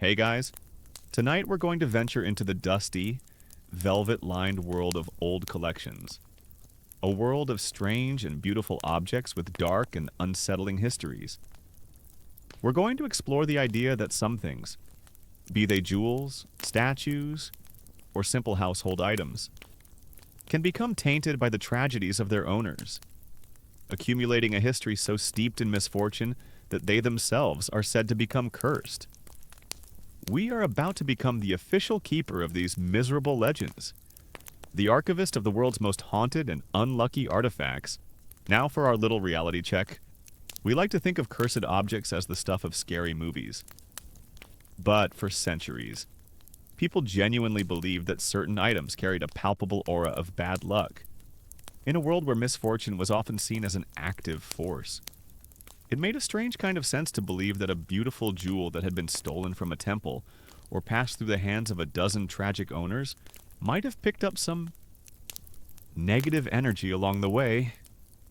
Hey guys, tonight we're going to venture into the dusty, velvet-lined world of old collections. A world of strange and beautiful objects with dark and unsettling histories. We're going to explore the idea that some things, be they jewels, statues, or simple household items, can become tainted by the tragedies of their owners, accumulating a history so steeped in misfortune that they themselves are said to become cursed. We are about to become the official keeper of these miserable legends, the archivist of the world's most haunted and unlucky artifacts. Now for our little reality check. We like to think of cursed objects as the stuff of scary movies. But for centuries, people genuinely believed that certain items carried a palpable aura of bad luck. In a world where misfortune was often seen as an active force, it made a strange kind of sense to believe that a beautiful jewel that had been stolen from a temple or passed through the hands of a dozen tragic owners might have picked up some negative energy along the way.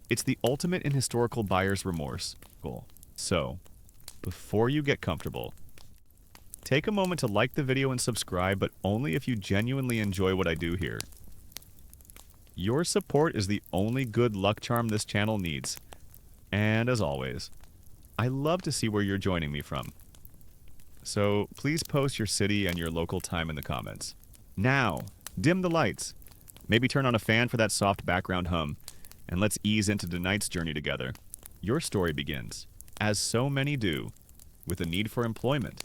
It's the ultimate in historical buyer's remorse. Cool. So, before you get comfortable, take a moment to like the video and subscribe, but only if you genuinely enjoy what I do here. Your support is the only good luck charm this channel needs. And as always, I love to see where you're joining me from. So please post your city and your local time in the comments. Now, dim the lights. Maybe turn on a fan for that soft background hum, and let's ease into tonight's journey together. Your story begins, as so many do, with a need for employment.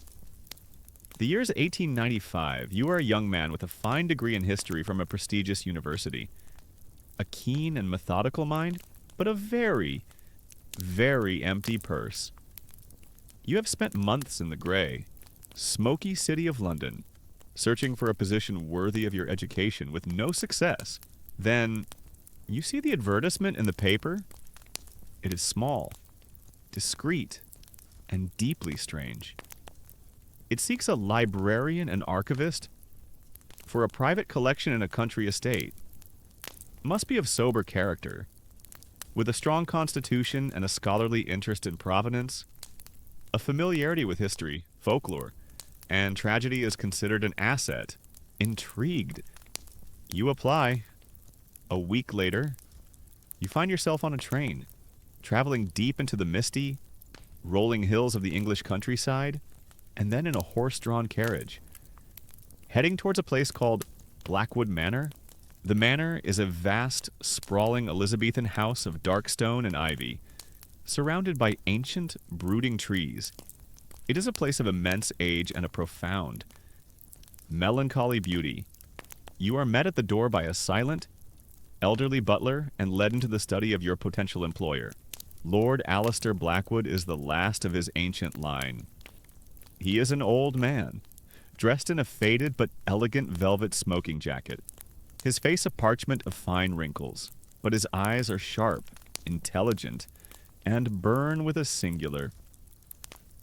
The year's 1895. You are a young man with a fine degree in history from a prestigious university. A keen and methodical mind, but a very empty purse. You have spent months in the grey, smoky city of London, searching for a position worthy of your education with no success. Then, you see the advertisement in the paper. It is small, discreet, and deeply strange. It seeks a librarian and archivist for a private collection in a country estate. Must be of sober character, with a strong constitution and a scholarly interest in provenance. A familiarity with history, folklore, and tragedy is considered an asset. Intrigued, you apply. A week later, you find yourself on a train, traveling deep into the misty, rolling hills of the English countryside, and then in a horse-drawn carriage, heading towards a place called Blackwood Manor. The manor is a vast, sprawling Elizabethan house of dark stone and ivy, surrounded by ancient, brooding trees. It is a place of immense age and a profound, melancholy beauty. You are met at the door by a silent, elderly butler and led into the study of your potential employer. Lord Alistair Blackwood is the last of his ancient line. He is an old man, dressed in a faded but elegant velvet smoking jacket. His face a parchment of fine wrinkles, but his eyes are sharp, intelligent, and burn with a singular,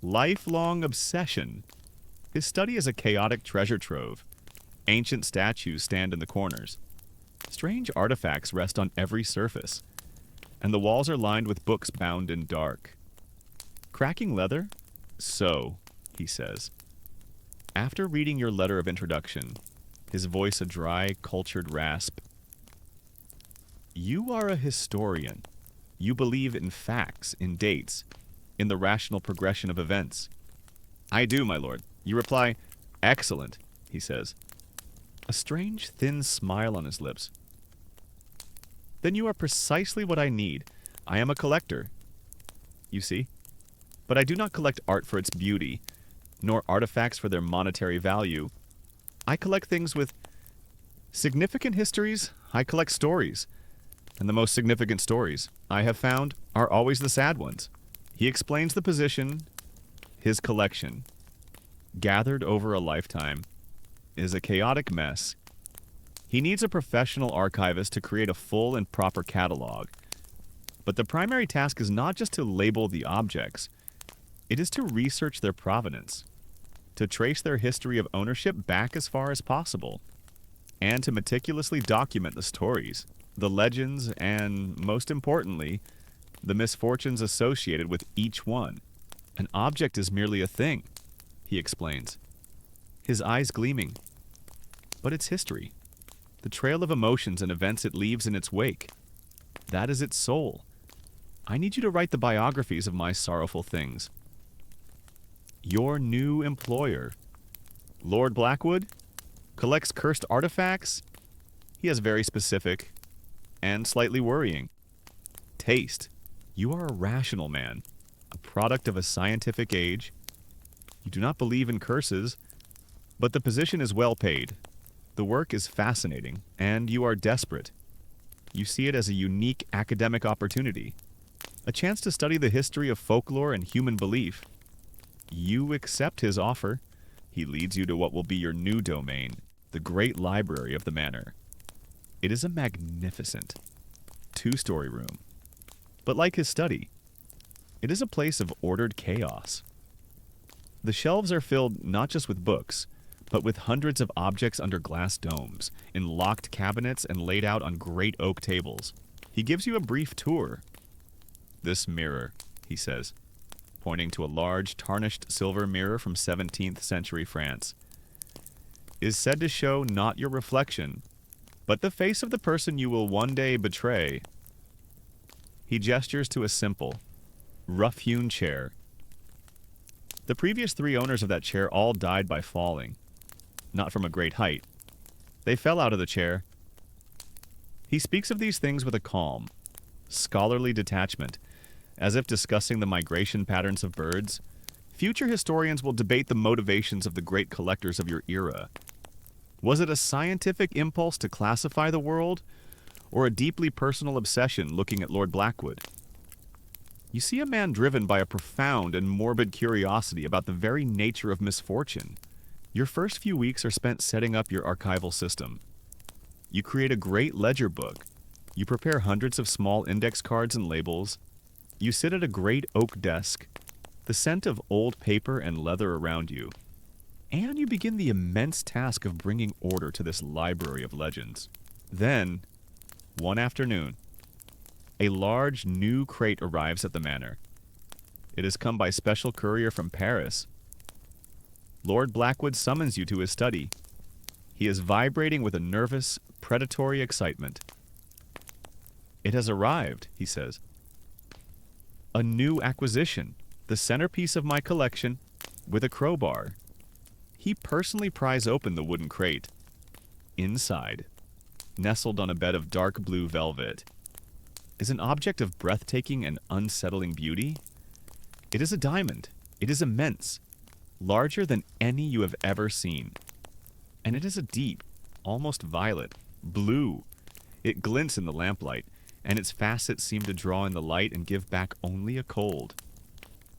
lifelong obsession. His study is a chaotic treasure trove. Ancient statues stand in the corners. Strange artifacts rest on every surface, and the walls are lined with books bound in dark. Cracking leather? So, he says. After reading your letter of introduction, his voice a dry, cultured rasp. You are a historian. You believe in facts, in dates, in the rational progression of events. I do, my lord. You reply, excellent, he says. A strange, thin smile on his lips. Then you are precisely what I need. I am a collector, you see. But I do not collect art for its beauty, nor artifacts for their monetary value. I collect things with significant histories. I collect stories. And the most significant stories, I have found, are always the sad ones. He explains the position. His collection, gathered over a lifetime, is a chaotic mess. He needs a professional archivist to create a full and proper catalog. But the primary task is not just to label the objects. It is to research their provenance, to trace their history of ownership back as far as possible, and to meticulously document the stories, the legends, and, most importantly, the misfortunes associated with each one. An object is merely a thing, he explains. his eyes gleaming. But it's history. The trail of emotions and events it leaves in its wake. That is its soul. I need you to write the biographies of my sorrowful things. Your new employer, Lord Blackwood, collects cursed artifacts. He has very specific and slightly worrying taste. You are a rational man, a product of a scientific age. You do not believe in curses, but the position is well paid. The work is fascinating, and you are desperate. You see it as a unique academic opportunity, a chance to study the history of folklore and human belief. You accept his offer. He leads you to what will be your new domain, the great library of the manor. It is a magnificent two-story room. But like his study, it is a place of ordered chaos. The shelves are filled not just with books, but with hundreds of objects under glass domes, in locked cabinets and laid out on great oak tables. He gives you a brief tour. This mirror, he says, pointing to a large, tarnished silver mirror from 17th century France, is said to show not your reflection, but the face of the person you will one day betray. He gestures to a simple, rough-hewn chair. The previous 3 owners of that chair all died by falling, not from a great height. They fell out of the chair. He speaks of these things with a calm, scholarly detachment, as if discussing the migration patterns of birds. Future historians will debate the motivations of the great collectors of your era. Was it a scientific impulse to classify the world, or a deeply personal obsession looking at Lord Blackwood? You see a man driven by a profound and morbid curiosity about the very nature of misfortune. Your first few weeks are spent setting up your archival system. You create a great ledger book. You prepare hundreds of small index cards and labels. You sit at a great oak desk, the scent of old paper and leather around you. And you begin the immense task of bringing order to this library of legends. Then, one afternoon, a large new crate arrives at the manor. It has come by special courier from Paris. Lord Blackwood summons you to his study. He is vibrating with a nervous, predatory excitement. It has arrived, he says. A new acquisition, the centerpiece of my collection, with a crowbar. He personally pries open the wooden crate. Inside, nestled on a bed of dark blue velvet, is an object of breathtaking and unsettling beauty. It is a diamond. It is immense, larger than any you have ever seen. And it is a deep, almost violet, blue. It glints in the lamplight, and its facets seem to draw in the light and give back only a cold,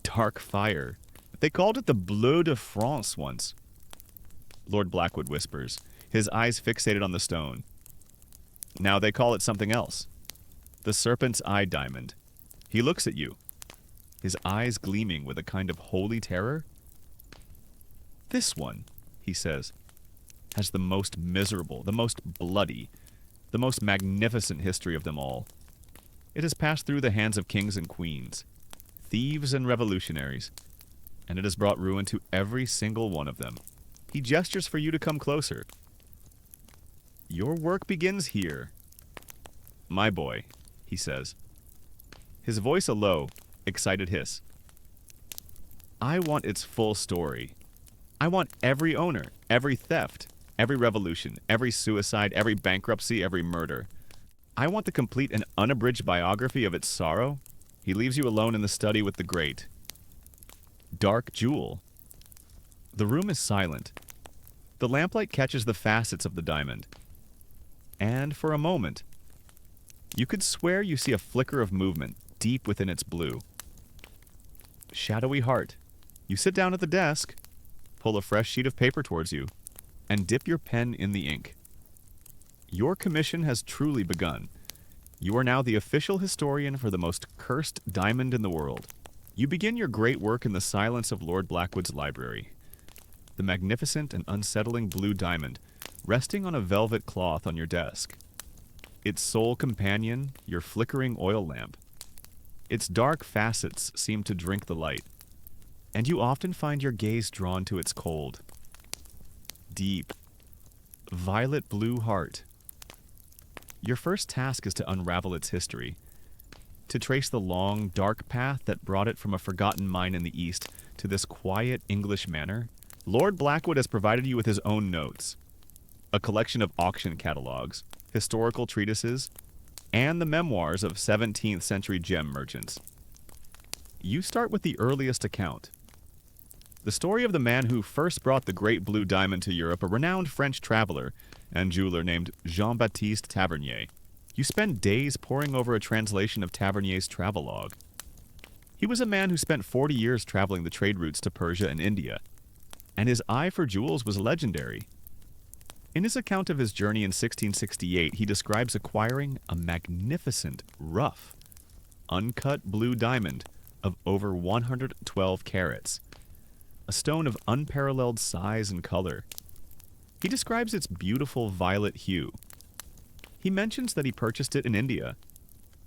dark fire. They called it the Bleu de France once. Lord Blackwood whispers, his eyes fixated on the stone. Now they call it something else. The serpent's eye diamond. He looks at you, his eyes gleaming with a kind of holy terror. This one, he says, has the most miserable, the most bloody, the most magnificent history of them all. It has passed through the hands of kings and queens, thieves and revolutionaries, and it has brought ruin to every single one of them. He gestures for you to come closer. Your work begins here. My boy, he says, his voice a low, excited hiss. I want its full story. I want every owner, every theft, every revolution, every suicide, every bankruptcy, every murder. I want the complete and unabridged biography of its sorrow. He leaves you alone in the study with the great dark jewel. The room is silent. The lamplight catches the facets of the diamond. And for a moment, you could swear you see a flicker of movement deep within its blue. Shadowy heart. You sit down at the desk, pull a fresh sheet of paper towards you, and dip your pen in the ink. Your commission has truly begun. You are now the official historian for the most cursed diamond in the world. You begin your great work in the silence of Lord Blackwood's library. The magnificent and unsettling blue diamond, resting on a velvet cloth on your desk. Its sole companion, your flickering oil lamp. Its dark facets seem to drink the light, and you often find your gaze drawn to its cold, deep, violet blue heart. Your first task is to unravel its history, to trace the long, dark path that brought it from a forgotten mine in the east to this quiet English manor. Lord Blackwood has provided you with his own notes, a collection of auction catalogs, historical treatises, and the memoirs of 17th century gem merchants. You start with the earliest account, the story of the man who first brought the great blue diamond to Europe, a renowned French traveler and jeweler named Jean-Baptiste Tavernier. You spend days poring over a translation of Tavernier's travelogue. He was a man who spent 40 years traveling the trade routes to Persia and India, and his eye for jewels was legendary. In his account of his journey in 1668, he describes acquiring a magnificent, rough, uncut blue diamond of over 112 carats, a stone of unparalleled size and color. He describes its beautiful violet hue. He mentions that he purchased it in India,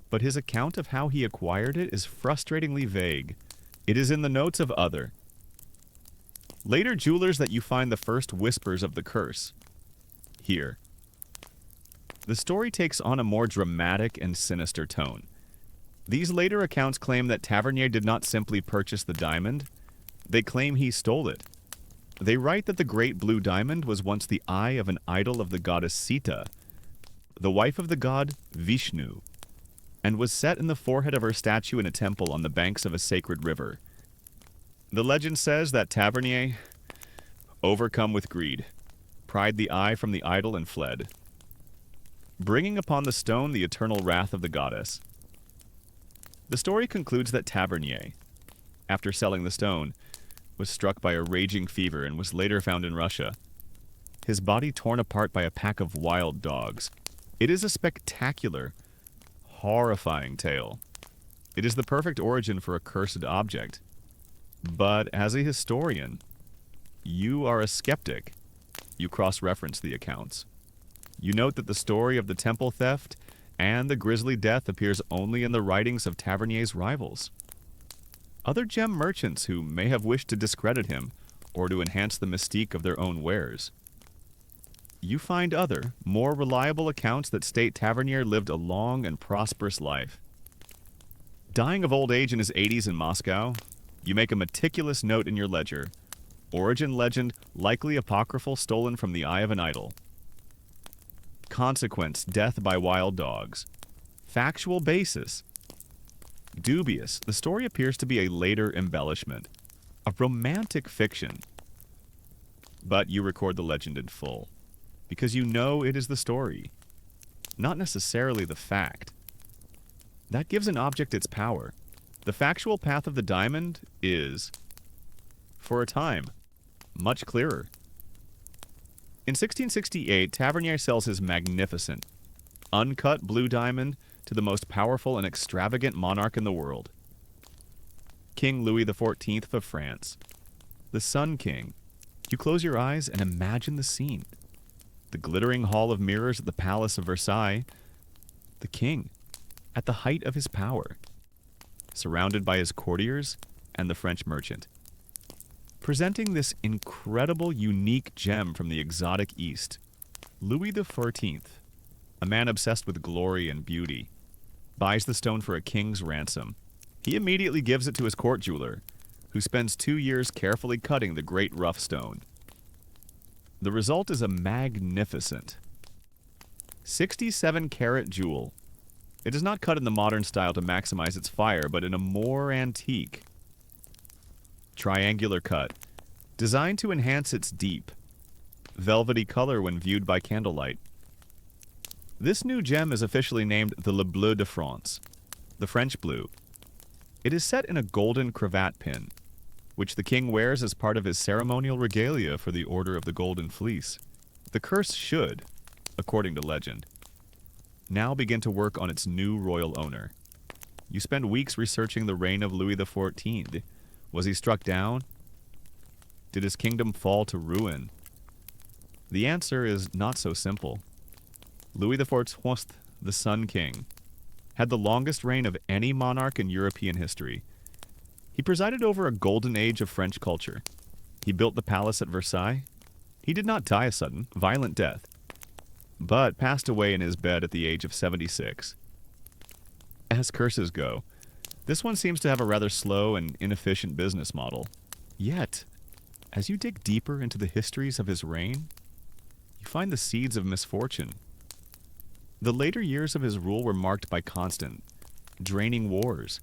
but his account of how he acquired it is frustratingly vague. It is in the notes of other, later jewelers that you find the first whispers of the curse. Here. The story takes on a more dramatic and sinister tone. These later accounts claim that Tavernier did not simply purchase the diamond, they claim he stole it. They write that the great blue diamond was once the eye of an idol of the goddess Sita, the wife of the god Vishnu, and was set in the forehead of her statue in a temple on the banks of a sacred river. The legend says that Tavernier, overcome with greed, pried the eye from the idol and fled, bringing upon the stone the eternal wrath of the goddess. The story concludes that Tavernier, after selling the stone, was struck by a raging fever and was later found in Russia, his body torn apart by a pack of wild dogs. It is a spectacular, horrifying tale. It is the perfect origin for a cursed object. But as a historian, you are a skeptic. You cross-reference the accounts. You note that the story of the temple theft and the grisly death appears only in the writings of Tavernier's rivals. Other gem merchants who may have wished to discredit him or to enhance the mystique of their own wares. You find other, more reliable accounts that state Tavernier lived a long and prosperous life. Dying of old age in his 80s in Moscow, you make a meticulous note in your ledger. Origin legend, likely apocryphal, stolen from the eye of an idol. Consequence, death by wild dogs. Factual basis, dubious. The story appears to be a later embellishment, a romantic fiction. But you record the legend in full, because you know it is the story, not necessarily the fact. That gives an object its power. The factual path of the diamond is, for a time, much clearer. In 1668, Tavernier sells his magnificent, uncut blue diamond to the most powerful and extravagant monarch in the world, King Louis XIV of France, the Sun King. You close your eyes and imagine the scene. The glittering hall of mirrors at the Palace of Versailles, the king, at the height of his power, surrounded by his courtiers and the French merchant, presenting this incredible, unique gem from the exotic East. Louis XIV, a man obsessed with glory and beauty, buys the stone for a king's ransom. He immediately gives it to his court jeweler, who spends 2 years carefully cutting the great rough stone. The result is a magnificent 67-carat jewel. It is not cut in the modern style to maximize its fire, but in a more antique, triangular cut, designed to enhance its deep, velvety color when viewed by candlelight. This new gem is officially named the Le Bleu de France, the French blue. It is set in a golden cravat pin, which the king wears as part of his ceremonial regalia for the Order of the Golden Fleece. The curse should, according to legend, now begin to work on its new royal owner. You spend weeks researching the reign of Louis XIV. Was he struck down? Did his kingdom fall to ruin? The answer is not so simple. Louis XIV, the Sun King, had the longest reign of any monarch in European history. He presided over a golden age of French culture. He built the palace at Versailles. He did not die a sudden, violent death, but passed away in his bed at the age of 76. As curses go, this one seems to have a rather slow and inefficient business model. Yet, as you dig deeper into the histories of his reign, you find the seeds of misfortune. The later years of his rule were marked by constant, draining wars.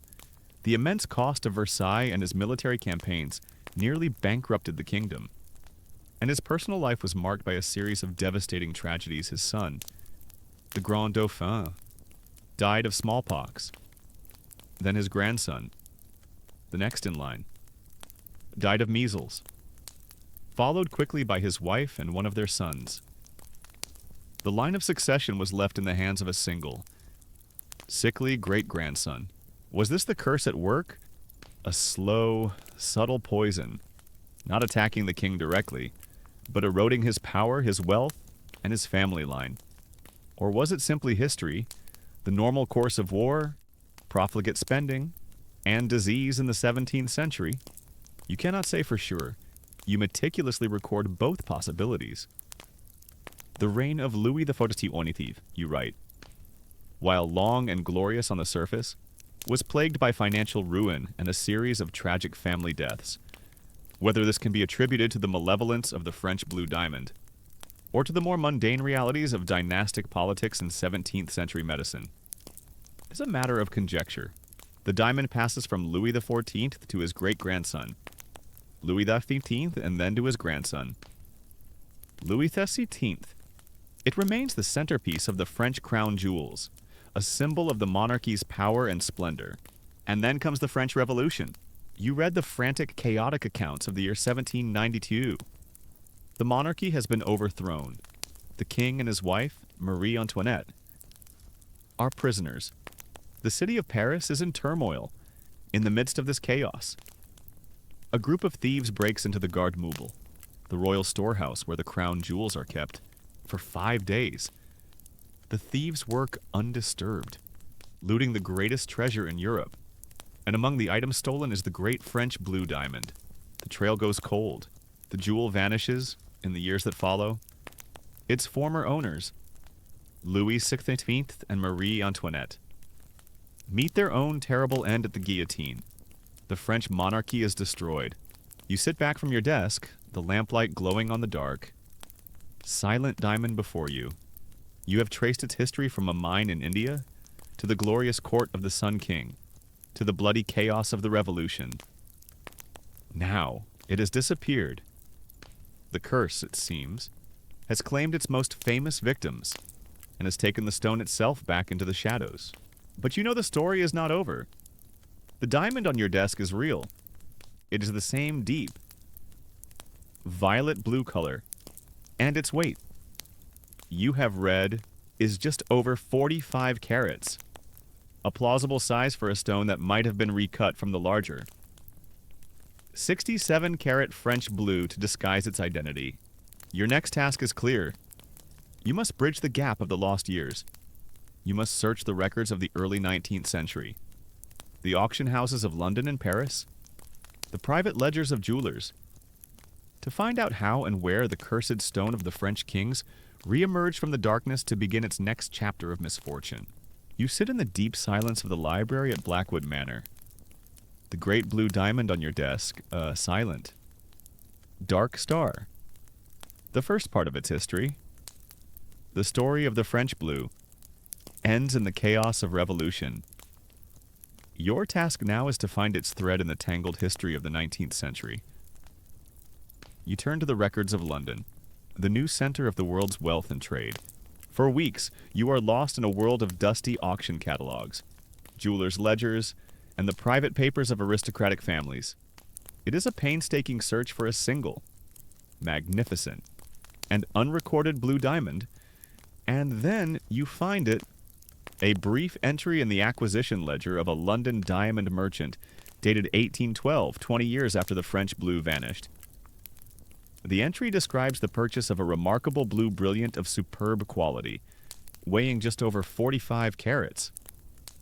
The immense cost of Versailles and his military campaigns nearly bankrupted the kingdom. And his personal life was marked by a series of devastating tragedies. His son, the Grand Dauphin, died of smallpox. Then his grandson, the next in line, died of measles, followed quickly by his wife and one of their sons. The line of succession was left in the hands of a single, sickly great-grandson. Was this the curse at work? A slow, subtle poison, not attacking the king directly, but eroding his power, his wealth, and his family line? Or was it simply history, the normal course of war, profligate spending, and disease in the 17th century? You cannot say for sure. You meticulously record both possibilities. The reign of Louis XIV, you write, while long and glorious on the surface, was plagued by financial ruin and a series of tragic family deaths. Whether this can be attributed to the malevolence of the French Blue Diamond, or to the more mundane realities of dynastic politics and 17th century medicine, is a matter of conjecture. The diamond passes from Louis XIV to his great-grandson, Louis XV, and then to his grandson, Louis XVII. It remains the centerpiece of the French crown jewels, a symbol of the monarchy's power and splendor. And then comes the French Revolution. You read the frantic, chaotic accounts of the year 1792. The monarchy has been overthrown. The king and his wife, Marie Antoinette, are prisoners. The city of Paris is in turmoil. In the midst of this chaos, a group of thieves breaks into the Garde Meuble, the royal storehouse where the crown jewels are kept, for 5 days. The thieves work undisturbed, looting the greatest treasure in Europe. And among the items stolen is the great French blue diamond. The trail goes cold. The jewel vanishes in the years that follow. Its former owners, Louis XVI and Marie Antoinette, meet their own terrible end at the guillotine. The French monarchy is destroyed. You sit back from your desk, the lamplight glowing on the dark. Silent diamond before you. You have traced its history from a mine in India to the glorious court of the Sun King, to the bloody chaos of the Revolution. Now, it has disappeared. The curse, it seems, has claimed its most famous victims and has taken the stone itself back into the shadows. But you know the story is not over. The diamond on your desk is real. It is the same deep, violet blue color, and its weight, you have read, is just over 45 carats, a plausible size for a stone that might have been recut from the larger 67-carat French blue to disguise its identity. Your next task is clear. You must bridge the gap of the lost years. You must search the records of the early 19th century, the auction houses of London and Paris, the private ledgers of jewelers, to find out how and where the cursed stone of the French kings re-emerged from the darkness to begin its next chapter of misfortune. You sit in the deep silence of the library at Blackwood Manor. The great blue diamond on your desk, a silent, dark star. The first part of its history, the story of the French blue, ends in the chaos of revolution. Your task now is to find its thread in the tangled history of the 19th century. You turn to the records of London, the new center of the world's wealth and trade. For weeks, you are lost in a world of dusty auction catalogs, jewelers' ledgers, and the private papers of aristocratic families. It is a painstaking search for a single, magnificent, and unrecorded blue diamond, and then you find it, a brief entry in the acquisition ledger of a London diamond merchant, dated 1812, 20 years after the French blue vanished. The entry describes the purchase of a remarkable blue brilliant of superb quality, weighing just over 45 carats.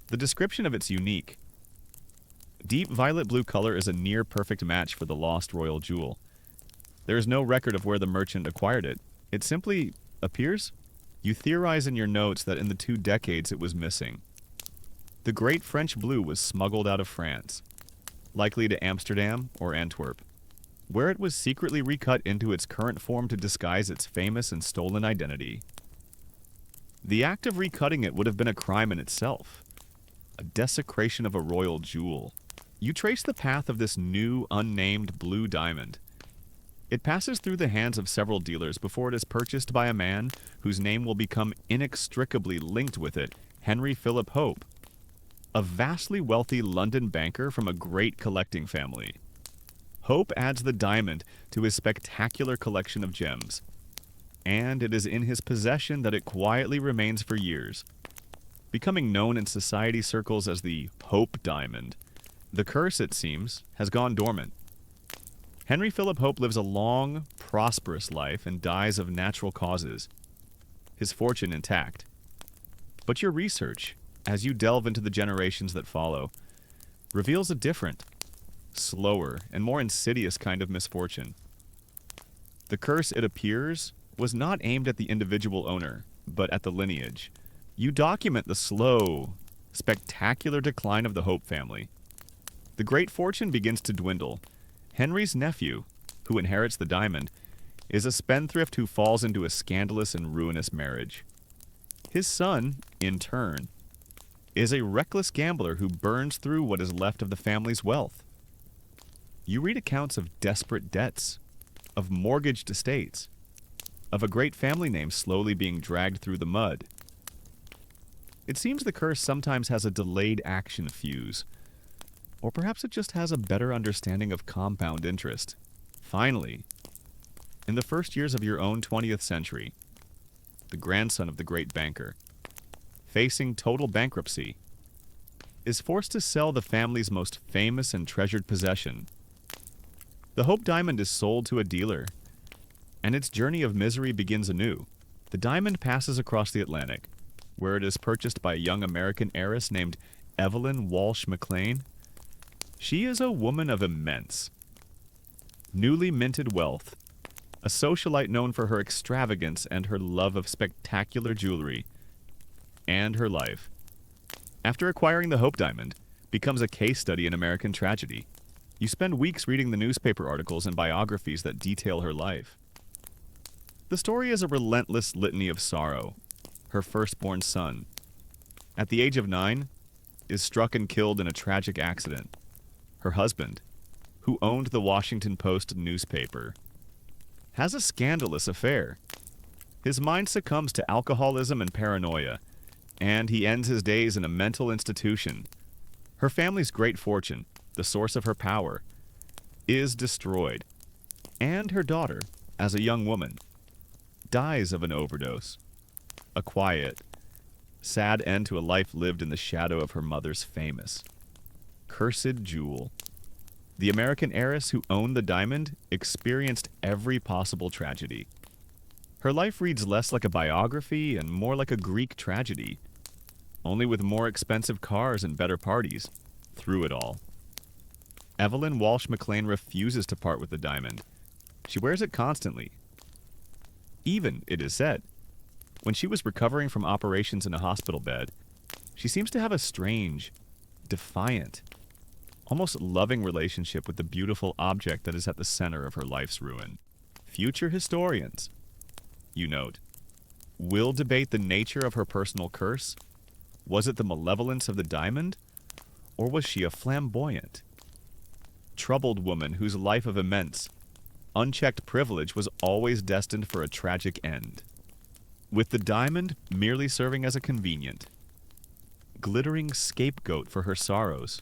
The description of it's unique. Deep violet blue color is a near-perfect match for the lost royal jewel. There is no record of where the merchant acquired it. It simply appears. You theorize in your notes that in the 2 decades it was missing. The great French blue was smuggled out of France, likely to Amsterdam or Antwerp, where it was secretly recut into its current form to disguise its famous and stolen identity. The act of recutting it would have been a crime in itself, a desecration of a royal jewel. You trace the path of this new, unnamed blue diamond. It passes through the hands of several dealers before it is purchased by a man whose name will become inextricably linked with it, Henry Philip Hope, a vastly wealthy London banker from a great collecting family. Hope adds the diamond to his spectacular collection of gems, and it is in his possession that it quietly remains for years, becoming known in society circles as the Hope Diamond. The curse, it seems, has gone dormant. Henry Philip Hope lives a long, prosperous life and dies of natural causes, his fortune intact. But your research, as you delve into the generations that follow, reveals a different, slower, and more insidious kind of misfortune. The curse, it appears, was not aimed at the individual owner, but at the lineage. You document the slow, spectacular decline of the Hope family. The great fortune begins to dwindle. Henry's nephew, who inherits the diamond, is a spendthrift who falls into a scandalous and ruinous marriage. His son, in turn, is a reckless gambler who burns through what is left of the family's wealth. You read accounts of desperate debts, of mortgaged estates, of a great family name slowly being dragged through the mud. It seems the curse sometimes has a delayed action fuse, or perhaps it just has a better understanding of compound interest. Finally, in the first years of your own 20th century, the grandson of the great banker, facing total bankruptcy, is forced to sell the family's most famous and treasured possession. The Hope Diamond is sold to a dealer, and its journey of misery begins anew. The diamond passes across the Atlantic, where it is purchased by a young American heiress named Evelyn Walsh McLean. She is a woman of immense, newly minted wealth, a socialite known for her extravagance and her love of spectacular jewelry, and her life, after acquiring the Hope Diamond, becomes a case study in American tragedy. You spend weeks reading the newspaper articles and biographies that detail her life. The story is a relentless litany of sorrow. Her firstborn son, at the age of 9, is struck and killed in a tragic accident. Her husband, who owned the Washington Post newspaper, has a scandalous affair. His mind succumbs to alcoholism and paranoia, and he ends his days in a mental institution. Her family's great fortune, the source of her power, is destroyed, and her daughter, as a young woman, dies of an overdose. A quiet, sad end to a life lived in the shadow of her mother's famous, cursed jewel. The American heiress who owned the diamond experienced every possible tragedy. Her life reads less like a biography and more like a Greek tragedy, only with more expensive cars and better parties through it all. Evelyn Walsh McLean refuses to part with the diamond. She wears it constantly. Even, it is said, when she was recovering from operations in a hospital bed, she seems to have a strange, defiant, almost loving relationship with the beautiful object that is at the center of her life's ruin. Future historians, you note, will debate the nature of her personal curse. Was it the malevolence of the diamond, or was she a flamboyant, troubled woman whose life of immense, unchecked privilege was always destined for a tragic end, with the diamond merely serving as a convenient, glittering scapegoat for her sorrows?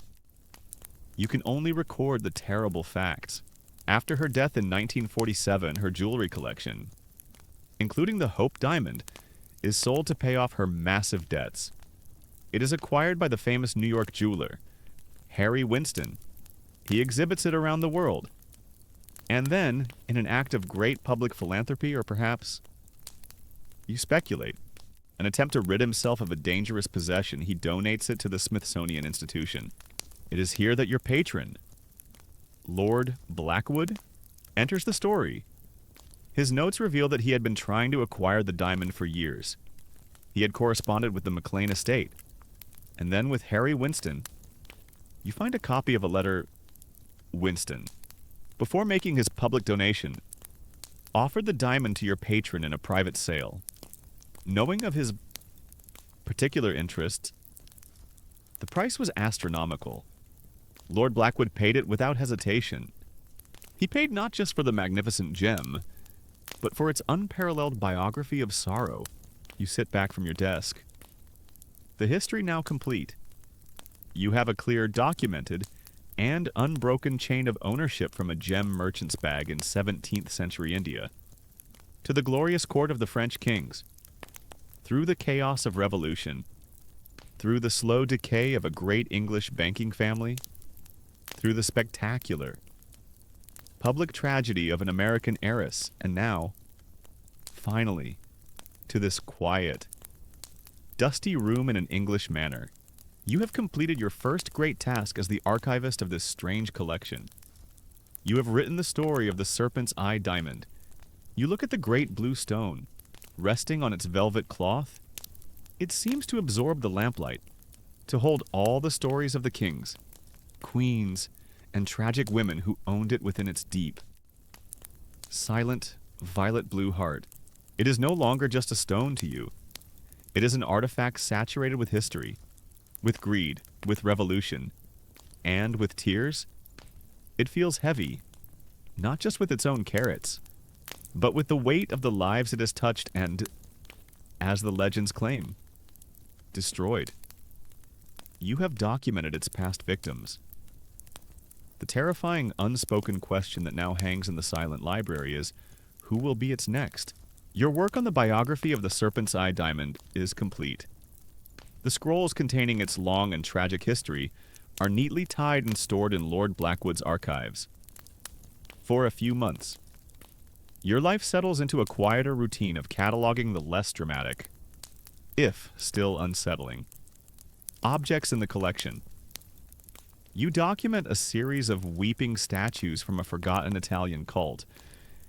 You can only record the terrible facts. After her death in 1947, her jewelry collection, including the Hope Diamond, is sold to pay off her massive debts. It is acquired by the famous New York jeweler, Harry Winston. He exhibits it around the world. And then, in an act of great public philanthropy, or perhaps, you speculate, an attempt to rid himself of a dangerous possession, he donates it to the Smithsonian Institution. It is here that your patron, Lord Blackwood, enters the story His notes reveal that he had been trying to acquire the diamond for years. He had corresponded with the McLean estate, and then with Harry Winston. You find a copy of a letter. Winston, before making his public donation, offered the diamond to your patron in a private sale. Knowing of his particular interest, the price was astronomical. Lord Blackwood paid it without hesitation. He paid not just for the magnificent gem, but for its unparalleled biography of sorrow. You sit back from your desk. The history now complete. You have a clear, documented, and unbroken chain of ownership from a gem merchant's bag in 17th century India to the glorious court of the French kings, through the chaos of revolution, through the slow decay of a great English banking family, through the spectacular public tragedy of an American heiress, and now, finally, to this quiet, dusty room in an English manor. You have completed your first great task as the archivist of this strange collection. You have written the story of the Serpent's Eye diamond. You look at the great blue stone, resting on its velvet cloth. It seems to absorb the lamplight, to hold all the stories of the kings, queens, and tragic women who owned it within its deep, silent, violet blue heart. It is no longer just a stone to you. It is an artifact saturated with history, with greed, with revolution, and with tears. It feels heavy, not just with its own carats, but with the weight of the lives it has touched and, as the legends claim, destroyed. You have documented its past victims. The terrifying unspoken question that now hangs in the silent library is, who will be its next? Your work on the biography of the Serpent's Eye diamond is complete. The scrolls containing its long and tragic history are neatly tied and stored in Lord Blackwood's archives. For a few months, your life settles into a quieter routine of cataloging the less dramatic, if still unsettling, objects in the collection. You document a series of weeping statues from a forgotten Italian cult,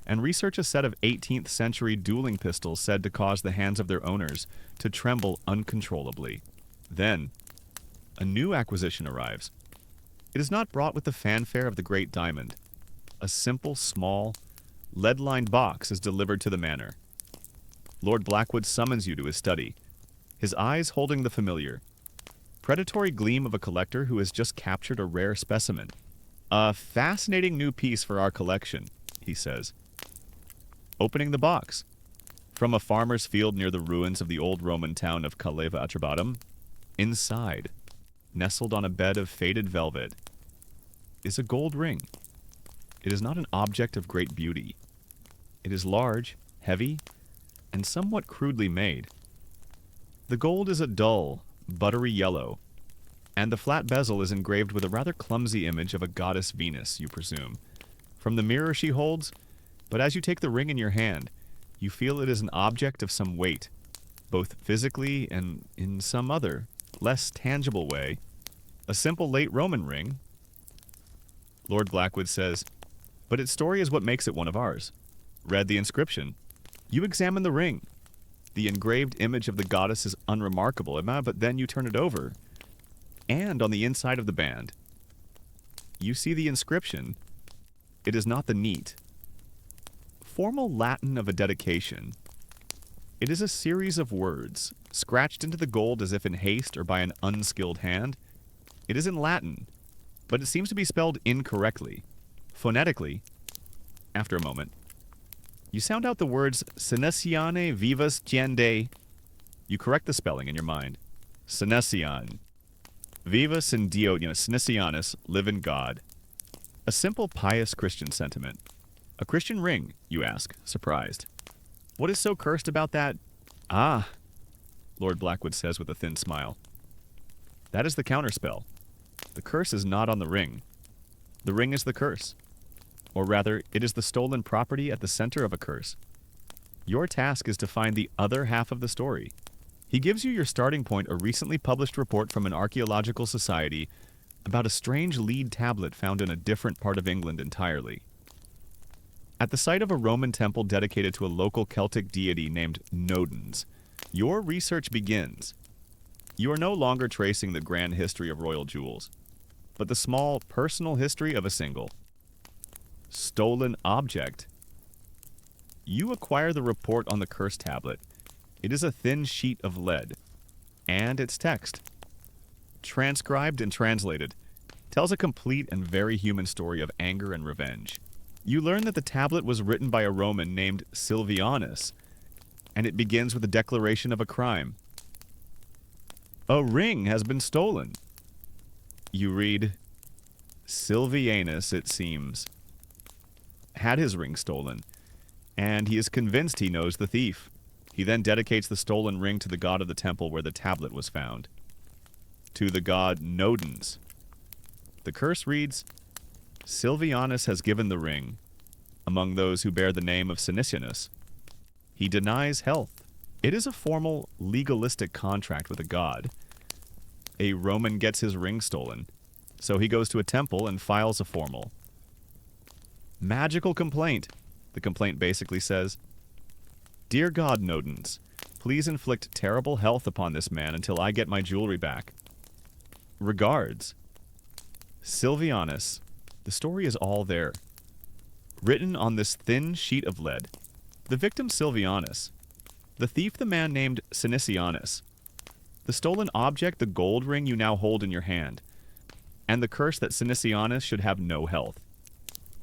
and research a set of 18th century dueling pistols said to cause the hands of their owners to tremble uncontrollably. Then, a new acquisition arrives. It is not brought with the fanfare of the great diamond. A simple, small, lead-lined box is delivered to the manor. Lord Blackwood summons you to his study, his eyes holding the familiar, predatory gleam of a collector who has just captured a rare specimen. A fascinating new piece for our collection, he says. Opening the box. From a farmer's field near the ruins of the old Roman town of Caleva Atrobatum, inside, nestled on a bed of faded velvet, is a gold ring. It is not an object of great beauty. It is large, heavy, and somewhat crudely made. The gold is a dull, buttery yellow, and the flat bezel is engraved with a rather clumsy image of a goddess Venus, you presume, from the mirror she holds. But as you take the ring in your hand, you feel it is an object of some weight, both physically and in some other, less tangible way. A simple late Roman ring. Lord Blackwood says, but its story is what makes it one of ours. Read the inscription. You examine the ring. The engraved image of the goddess is unremarkable, but then you turn it over, and on the inside of the band, you see the inscription. It is not the neat, formal Latin of a dedication. It is a series of words, scratched into the gold as if in haste or by an unskilled hand. It is in Latin, but it seems to be spelled incorrectly. Phonetically, after a moment, you sound out the words Senesiane vivas tiende. You correct the spelling in your mind. Senesian. Vivas in Dio, Senesianus, live in God. A simple, pious Christian sentiment. A Christian ring, you ask, surprised. What is so cursed about that? Ah, Lord Blackwood says with a thin smile. That is the counterspell. The curse is not on the ring. The ring is the curse. Or rather, it is the stolen property at the center of a curse. Your task is to find the other half of the story. He gives you your starting point, a recently published report from an archaeological society about a strange lead tablet found in a different part of England entirely. at the site of a Roman temple dedicated to a local Celtic deity named Nodens. Your research begins. You are no longer tracing the grand history of royal jewels, but the small personal history of a single stolen object. You acquire the report on the curse tablet. It is a thin sheet of lead, and its text, transcribed and translated, tells a complete and very human story of anger and revenge. You learn that the tablet was written by a Roman named Silvianus, and it begins with a declaration of a crime. A ring has been stolen. You read, Silvianus, it seems, had his ring stolen, and he is convinced he knows the thief. He then dedicates the stolen ring to the god of the temple where the tablet was found, to the god Nodens. The curse reads, Silvianus has given the ring among those who bear the name of Sinicianus. He denies health. It is a formal, legalistic contract with a god. A Roman gets his ring stolen, so he goes to a temple and files a formal magical complaint. The complaint basically says, Dear God Nodens, please inflict terrible health upon this man until I get my jewelry back. Regards, Silvianus. The story is all there, written on this thin sheet of lead. The victim Silvianus, the thief the man named Sinicianus, the stolen object the gold ring you now hold in your hand, and the curse that Sinicianus should have no health,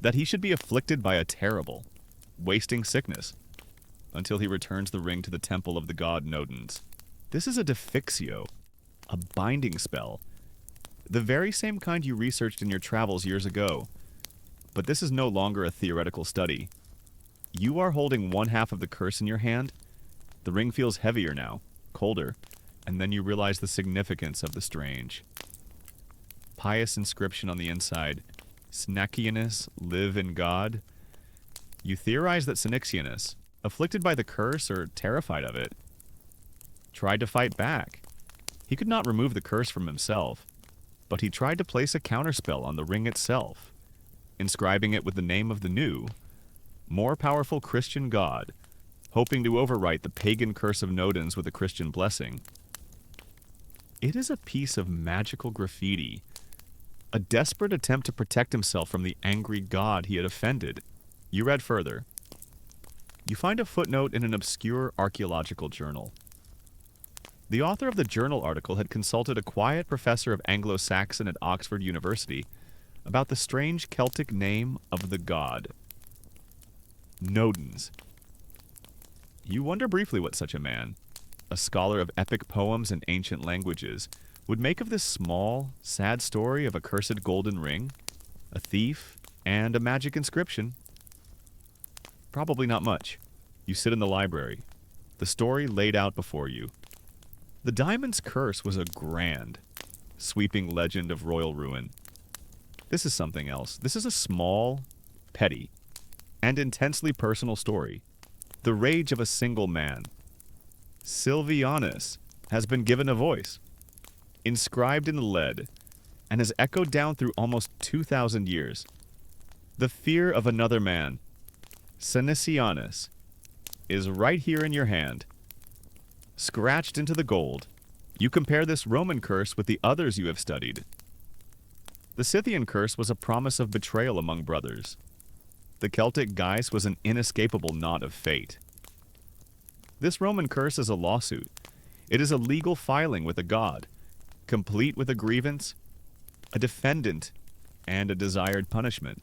that he should be afflicted by a terrible, wasting sickness, until he returns the ring to the temple of the god Nodens. This is a defixio, a binding spell, the very same kind you researched in your travels years ago. But this is no longer a theoretical study. You are holding one half of the curse in your hand. The ring feels heavier now, colder, and then you realize the significance of the strange. Pious inscription on the inside, Sinicianus, live in God. You theorize that Sinicianus, afflicted by the curse or terrified of it, tried to fight back. He could not remove the curse from himself, but he tried to place a counterspell on the ring itself, inscribing it with the name of the new, more powerful Christian god, hoping to overwrite the pagan curse of Nodens with a Christian blessing. It is a piece of magical graffiti, a desperate attempt to protect himself from the angry god he had offended. You read further. You find a footnote in an obscure archaeological journal. The author of the journal article had consulted a quiet professor of Anglo-Saxon at Oxford University about the strange Celtic name of the god, Nodens. You wonder briefly what such a man, a scholar of epic poems and ancient languages, would make of this small, sad story of a cursed golden ring, a thief, and a magic inscription. Probably not much. You sit in the library, the story laid out before you. The diamond's curse was a grand, sweeping legend of royal ruin. This is something else. This is a small, petty, and intensely personal story. The rage of a single man. Silvianus has been given a voice, inscribed in lead, and has echoed down through almost 2,000 years. The fear of another man, Sinicianus, is right here in your hand, scratched into the gold. You compare this Roman curse with the others you have studied. The Scythian curse was a promise of betrayal among brothers. The Celtic geis was an inescapable knot of fate. This Roman curse is a lawsuit. It is a legal filing with a god, complete with a grievance, a defendant, and a desired punishment.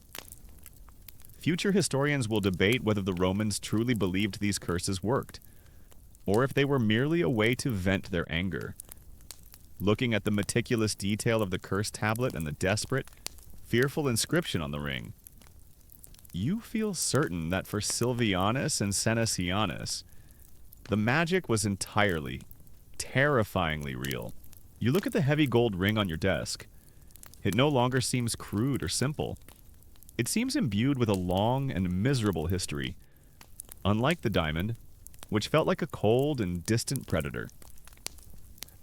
Future historians will debate whether the Romans truly believed these curses worked, or if they were merely a way to vent their anger. Looking at the meticulous detail of the curse tablet and the desperate, fearful inscription on the ring, you feel certain that for Silvianus and Sinicianus, the magic was entirely, terrifyingly real. You look at the heavy gold ring on your desk. It no longer seems crude or simple. It seems imbued with a long and miserable history, unlike the diamond, which felt like a cold and distant predator.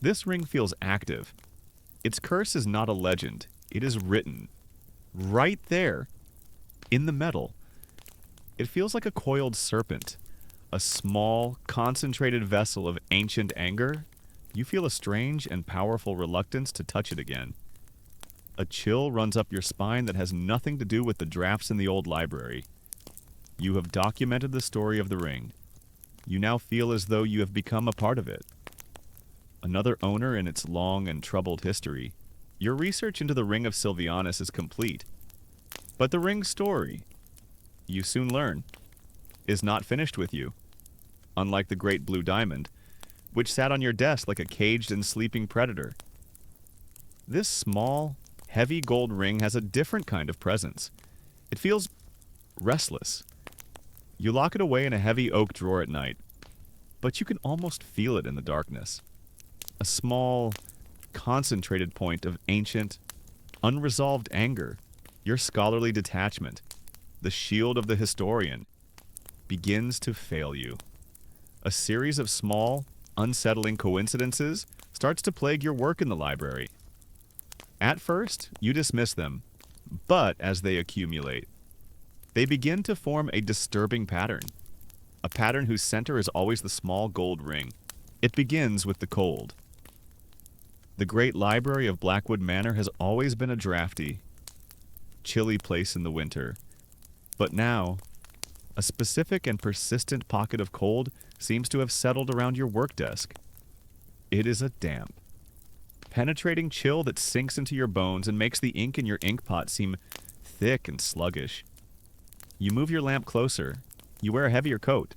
This ring feels active. Its curse is not a legend. It is written, right there, in the metal. It feels like a coiled serpent, a small, concentrated vessel of ancient anger. You feel a strange and powerful reluctance to touch it again. A chill runs up your spine that has nothing to do with the drafts in the old library. You have documented the story of the ring. You now feel as though you have become a part of it. Another owner in its long and troubled history. Your research into the Ring of Sylvianus is complete. But the ring's story, you soon learn, is not finished with you. Unlike the great blue diamond, which sat on your desk like a caged and sleeping predator. This small, heavy gold ring has a different kind of presence. It feels restless. You lock it away in a heavy oak drawer at night, but you can almost feel it in the darkness. A small, concentrated point of ancient, unresolved anger, your scholarly detachment, the shield of the historian, begins to fail you. A series of small, unsettling coincidences starts to plague your work in the library. At first, you dismiss them, but as they accumulate, they begin to form a disturbing pattern. A pattern whose center is always the small gold ring. It begins with the cold. The great library of Blackwood Manor has always been a drafty, chilly place in the winter. But now, a specific and persistent pocket of cold seems to have settled around your work desk. It is a damp, penetrating chill that sinks into your bones and makes the ink in your inkpot seem thick and sluggish. You move your lamp closer. You wear a heavier coat.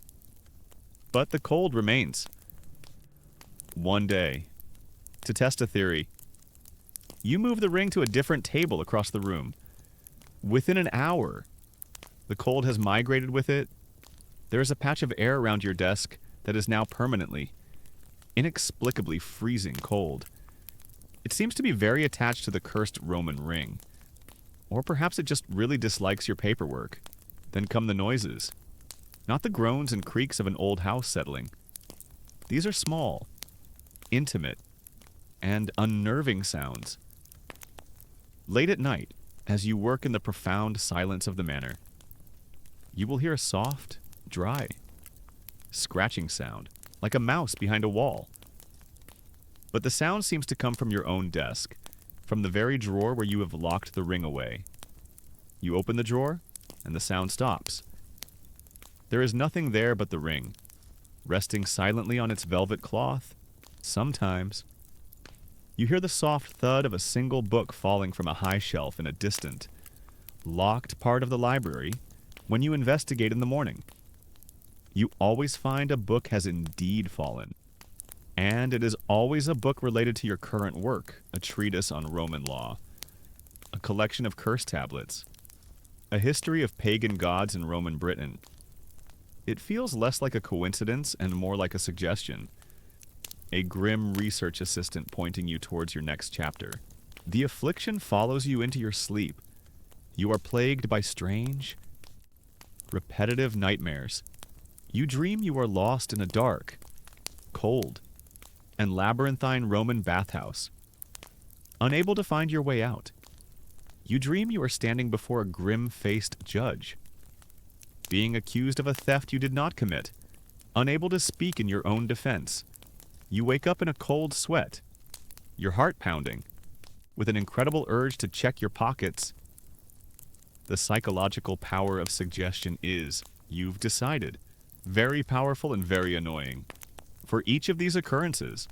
But the cold remains. One day, to test a theory, you move the ring to a different table across the room. Within an hour, the cold has migrated with it. There is a patch of air around your desk that is now permanently, inexplicably freezing cold. It seems to be very attached to the cursed Roman ring. Or perhaps it just really dislikes your paperwork. Then come the noises. Not the groans and creaks of an old house settling. These are small, intimate, and unnerving sounds. Late at night, as you work in the profound silence of the manor, you will hear a soft, dry, scratching sound, like a mouse behind a wall. But the sound seems to come from your own desk, from the very drawer where you have locked the ring away. You open the drawer, and the sound stops. There is nothing there but the ring, resting silently on its velvet cloth. Sometimes, you hear the soft thud of a single book falling from a high shelf in a distant, locked part of the library when you investigate in the morning. You always find a book has indeed fallen, and it is always a book related to your current work, a treatise on Roman law, a collection of curse tablets, a history of pagan gods in Roman Britain. It feels less like a coincidence and more like a suggestion, a grim research assistant pointing you towards your next chapter. The affliction follows you into your sleep. You are plagued by strange, repetitive nightmares. You dream you are lost in a dark, cold, and labyrinthine Roman bathhouse, unable to find your way out. You dream you are standing before a grim-faced judge, being accused of a theft you did not commit, unable to speak in your own defense. You wake up in a cold sweat, your heart pounding, with an incredible urge to check your pockets. The psychological power of suggestion is, you've decided, very powerful and very annoying. For each of these occurrences,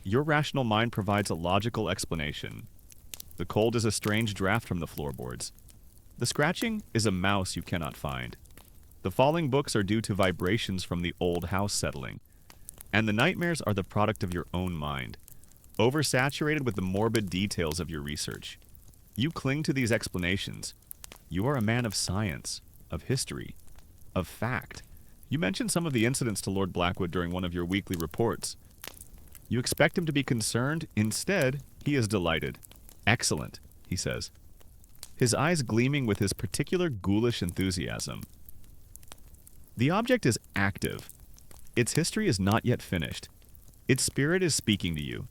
your rational mind provides a logical explanation. The cold is a strange draft from the floorboards. The scratching is a mouse you cannot find. The falling books are due to vibrations from the old house settling. And the nightmares are the product of your own mind, oversaturated with the morbid details of your research. You cling to these explanations. You are a man of science, of history, of fact. You mentioned some of the incidents to Lord Blackwood during one of your weekly reports. You expect him to be concerned. Instead, he is delighted. Excellent, he says, his eyes gleaming with his particular ghoulish enthusiasm. The object is active. Its history is not yet finished. Its spirit is speaking to you.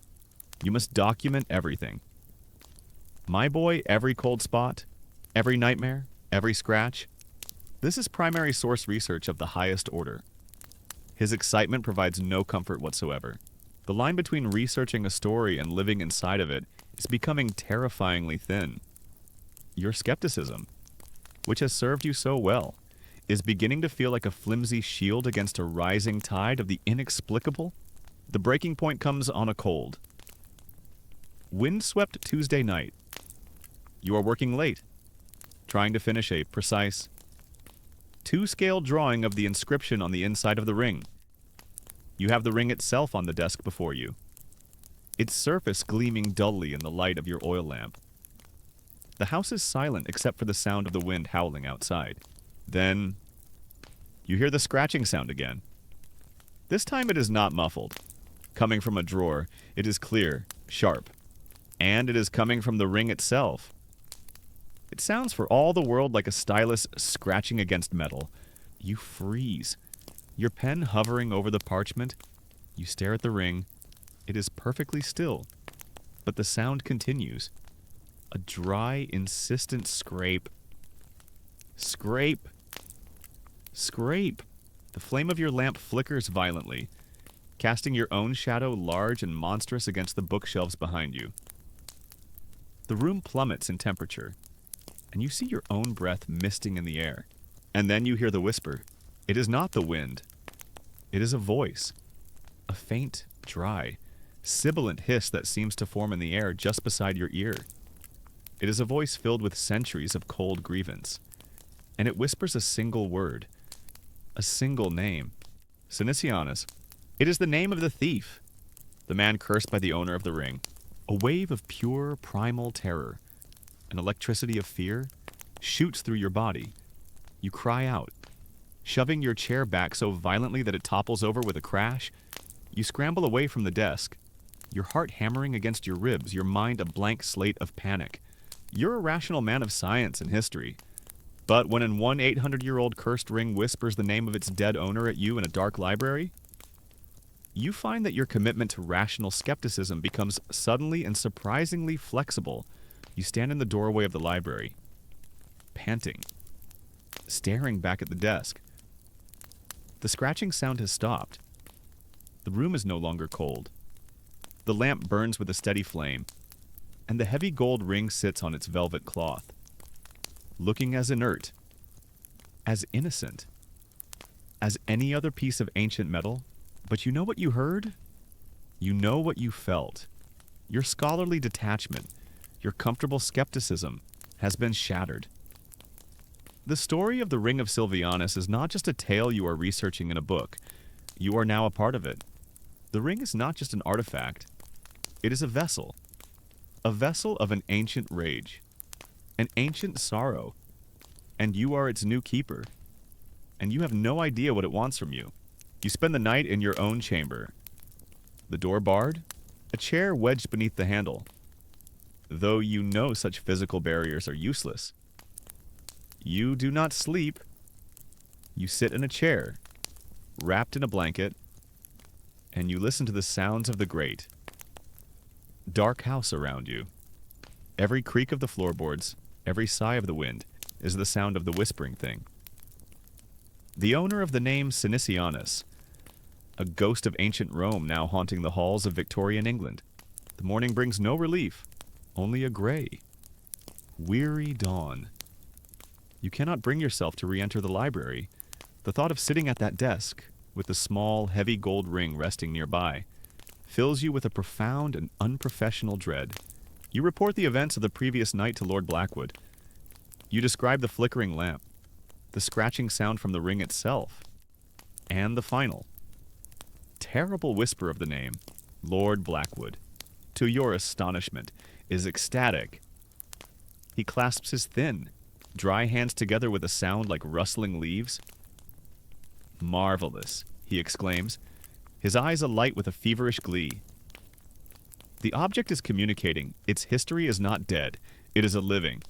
You must document everything. My boy, every cold spot, every nightmare, every scratch, This is primary source research of the highest order. His excitement provides no comfort whatsoever. The line between researching a story and living inside of it is becoming terrifyingly thin. Your skepticism, which has served you so well, is beginning to feel like a flimsy shield against a rising tide of the inexplicable. The breaking point comes on a cold, windswept Tuesday night. You are working late, trying to finish a precise 2-scale drawing of the inscription on the inside of the ring. You have the ring itself on the desk before you, its surface gleaming dully in the light of your oil lamp. The house is silent except for the sound of the wind howling outside. Then, you hear the scratching sound again. This time it is not muffled. Coming from a drawer, it is clear, sharp, and it is coming from the ring itself. It sounds for all the world like a stylus scratching against metal. You freeze, your pen hovering over the parchment. You stare at the ring. It is perfectly still, but the sound continues. A dry, insistent scrape. Scrape. Scrape. The flame of your lamp flickers violently, casting your own shadow large and monstrous against the bookshelves behind you. The room plummets in temperature, and you see your own breath misting in the air. And then you hear the whisper. It is not the wind. It is a voice. A faint, dry, sibilant hiss that seems to form in the air just beside your ear. It is a voice filled with centuries of cold grievance, and it whispers a single word, a single name. Sinicianus. It is the name of the thief, the man cursed by the owner of the ring. A wave of pure, primal terror, an electricity of fear, shoots through your body. You cry out, shoving your chair back so violently that it topples over with a crash. You scramble away from the desk, your heart hammering against your ribs, your mind a blank slate of panic. You're a rational man of science and history, but when an 800-year-old cursed ring whispers the name of its dead owner at you in a dark library, you find that your commitment to rational skepticism becomes suddenly and surprisingly flexible. You stand in the doorway of the library, panting, staring back at the desk. The scratching sound has stopped. The room is no longer cold. The lamp burns with a steady flame, and the heavy gold ring sits on its velvet cloth, looking as inert, as innocent, as any other piece of ancient metal. But you know what you heard? You know what you felt. Your scholarly detachment, your comfortable skepticism, has been shattered. The story of the Ring of Silvianus is not just a tale you are researching in a book. You are now a part of it. The ring is not just an artifact. It is a vessel of an ancient rage, an ancient sorrow, and you are its new keeper. And you have no idea what it wants from you. You spend the night in your own chamber. The door barred, a chair wedged beneath the handle. Though you know such physical barriers are useless. You do not sleep. You sit in a chair, wrapped in a blanket, and you listen to the sounds of the grate. Dark house around you. Every creak of the floorboards, every sigh of the wind, is the sound of the whispering thing. The owner of the name Sinicianus, a ghost of ancient Rome now haunting the halls of Victorian England. The morning brings no relief, only a gray, weary dawn. You cannot bring yourself to re-enter the library. The thought of sitting at that desk, with the small, heavy gold ring resting nearby, fills you with a profound and unprofessional dread. You report the events of the previous night to Lord Blackwood. You describe the flickering lamp, the scratching sound from the ring itself, and the final, terrible whisper of the name, Lord Blackwood, to your astonishment, is ecstatic. He clasps his thin, dry hands together with a sound like rustling leaves. Marvelous, he exclaims, his eyes alight with a feverish glee. The object is communicating. Its history is not dead. It is a living,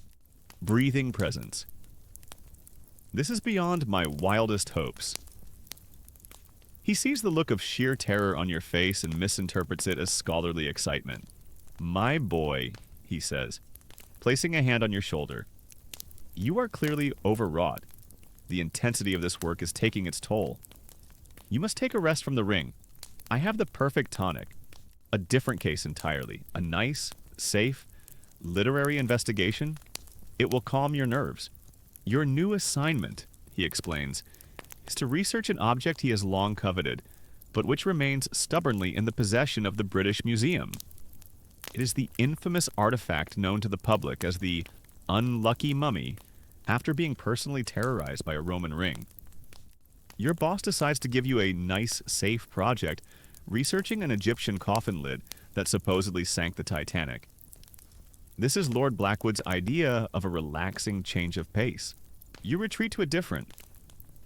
breathing presence. This is beyond my wildest hopes. He sees the look of sheer terror on your face and misinterprets it as scholarly excitement. My boy, he says, placing a hand on your shoulder. You are clearly overwrought. The intensity of this work is taking its toll. You must take a rest from the ring. I have the perfect tonic. A different case entirely. A nice, safe, literary investigation. It will calm your nerves. Your new assignment, he explains, is to research an object he has long coveted, but which remains stubbornly in the possession of the British Museum. It is the infamous artifact known to the public as the unlucky mummy, after being personally terrorized by a Roman ring. Your boss decides to give you a nice, safe project researching an Egyptian coffin lid that supposedly sank the Titanic. This is Lord Blackwood's idea of a relaxing change of pace. You retreat to a different,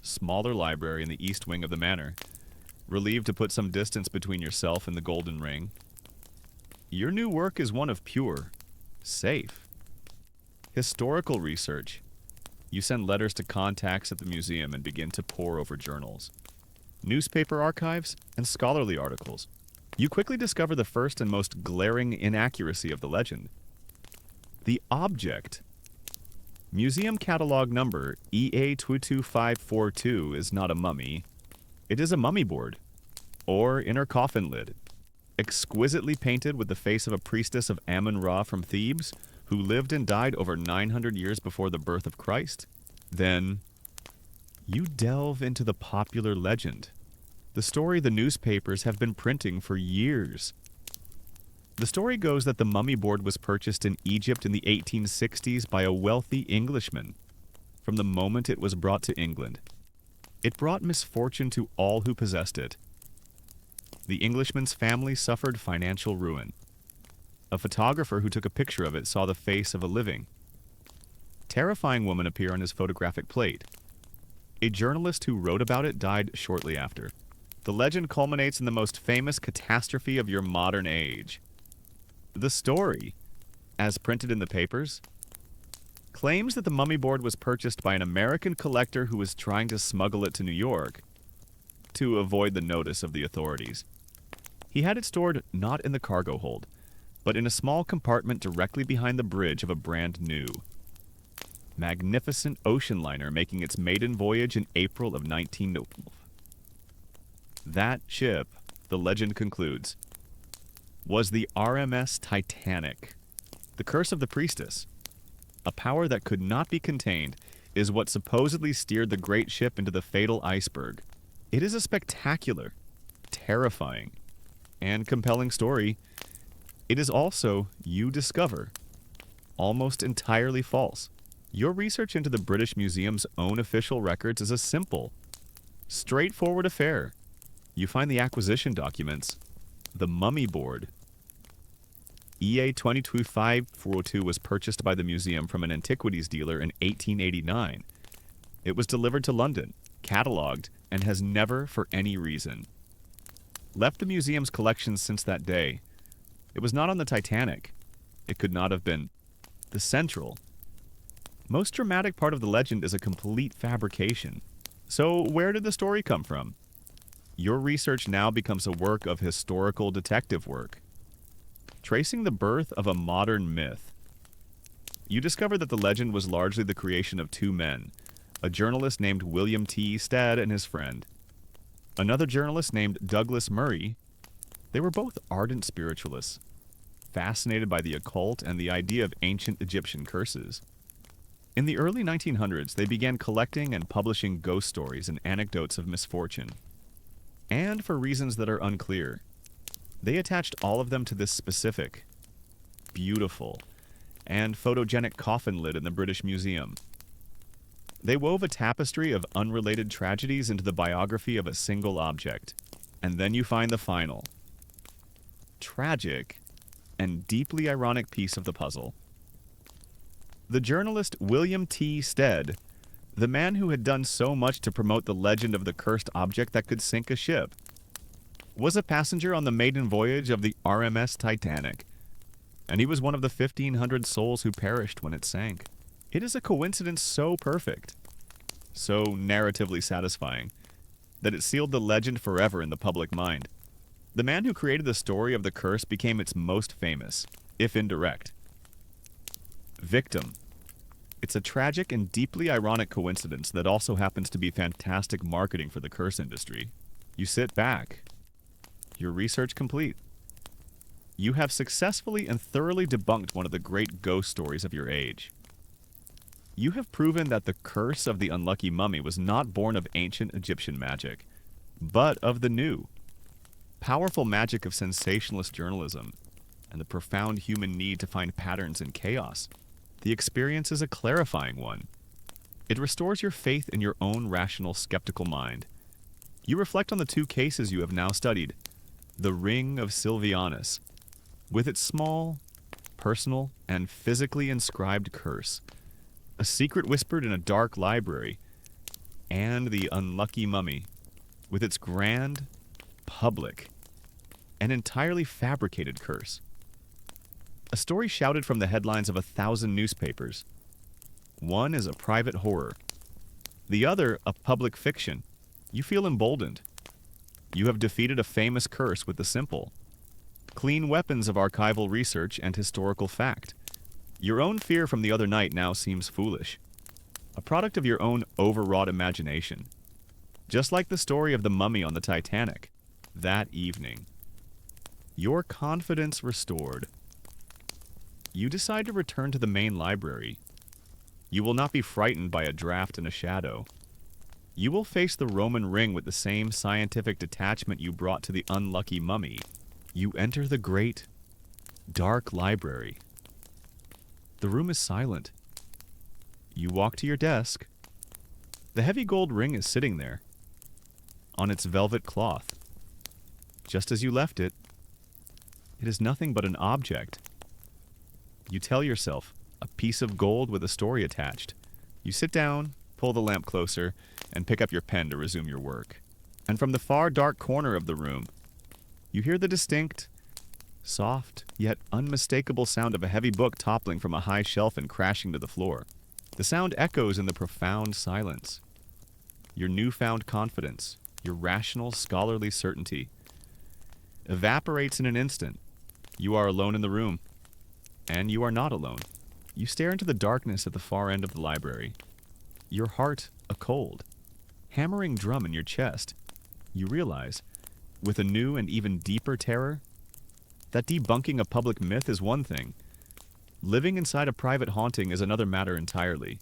smaller library in the east wing of the manor, relieved to put some distance between yourself and the golden ring. Your new work is one of pure, safe, historical research. You send letters to contacts at the museum and begin to pore over journals, newspaper archives, and scholarly articles. You quickly discover the first and most glaring inaccuracy of the legend. The object, museum catalog number EA22542, is not a mummy. It is a mummy board, or inner coffin lid, exquisitely painted with the face of a priestess of Amun-Ra from Thebes, who lived and died over 900 years before the birth of Christ. Then, you delve into the popular legend, the story the newspapers have been printing for years. The story goes that the mummy board was purchased in Egypt in the 1860s by a wealthy Englishman. From the moment it was brought to England, it brought misfortune to all who possessed it. The Englishman's family suffered financial ruin. A photographer who took a picture of it saw the face of a living, terrifying woman appear on his photographic plate. A journalist who wrote about it died shortly after. The legend culminates in the most famous catastrophe of your modern age. The story, as printed in the papers, claims that the mummy board was purchased by an American collector who was trying to smuggle it to New York to avoid the notice of the authorities. He had it stored not in the cargo hold, but in a small compartment directly behind the bridge of a brand new, magnificent ocean liner making its maiden voyage in April of 1912. That ship, the legend concludes, was the RMS Titanic. The curse of the priestess, a power that could not be contained, is what supposedly steered the great ship into the fatal iceberg. It is a spectacular, terrifying, and compelling story. It is also, you discover, almost entirely false. Your research into the British Museum's own official records is a simple, straightforward affair. You find the acquisition documents. The mummy board, EA22542, was purchased by the museum from an antiquities dealer in 1889. It was delivered to London, catalogued, and has never, for any reason, left the museum's collections since that day. It was not on the Titanic. It could not have been. The central, most dramatic part of the legend is a complete fabrication. So where did the story come from? Your research now becomes a work of historical detective work, tracing the birth of a modern myth. You discover that the legend was largely the creation of two men, a journalist named William T. Stead and his friend, another journalist named Douglas Murray. They were both ardent spiritualists, fascinated by the occult and the idea of ancient Egyptian curses. In the early 1900s, they began collecting and publishing ghost stories and anecdotes of misfortune. And for reasons that are unclear, they attached all of them to this specific, beautiful, and photogenic coffin lid in the British Museum. They wove a tapestry of unrelated tragedies into the biography of a single object. And then you find the final, tragic, and deeply ironic piece of the puzzle. The journalist William T. Stead, the man who had done so much to promote the legend of the cursed object that could sink a ship, was a passenger on the maiden voyage of the RMS Titanic, and he was one of the 1,500 souls who perished when it sank. It is a coincidence so perfect, so narratively satisfying, that it sealed the legend forever in the public mind. The man who created the story of the curse became its most famous, if indirect, victim. It's a tragic and deeply ironic coincidence that also happens to be fantastic marketing for the curse industry. You sit back. Your research complete. You have successfully and thoroughly debunked one of the great ghost stories of your age. You have proven that the curse of the unlucky mummy was not born of ancient Egyptian magic, but of the new, powerful magic of sensationalist journalism and the profound human need to find patterns in chaos. The experience is a clarifying one. It restores your faith in your own rational, skeptical mind. You reflect on the two cases you have now studied. The Ring of Sylvianus, with its small, personal, and physically inscribed curse, a secret whispered in a dark library, and the unlucky mummy, with its grand, public, and entirely fabricated curse. A story shouted from the headlines of 1,000 newspapers. One is a private horror. The other, a public fiction. You feel emboldened. You have defeated a famous curse with the simple, clean weapons of archival research and historical fact. Your own fear from the other night now seems foolish, a product of your own overwrought imagination. Just like the story of the mummy on the Titanic, that evening. Your confidence restored. You decide to return to the main library. You will not be frightened by a draft and a shadow. You will face the Roman ring with the same scientific detachment you brought to the unlucky mummy. You enter the great, dark library. The room is silent. You walk to your desk. The heavy gold ring is sitting there, on its velvet cloth. Just as you left it, it is nothing but an object. You tell yourself, a piece of gold with a story attached. You sit down, pull the lamp closer, and pick up your pen to resume your work. And from the far dark corner of the room, you hear the distinct, soft, yet unmistakable sound of a heavy book toppling from a high shelf and crashing to the floor. The sound echoes in the profound silence. Your newfound confidence, your rational, scholarly certainty, evaporates in an instant. You are alone in the room. And you are not alone. You stare into the darkness at the far end of the library. Your heart a cold, hammering drum in your chest. You realize, with a new and even deeper terror, that debunking a public myth is one thing. Living inside a private haunting is another matter entirely.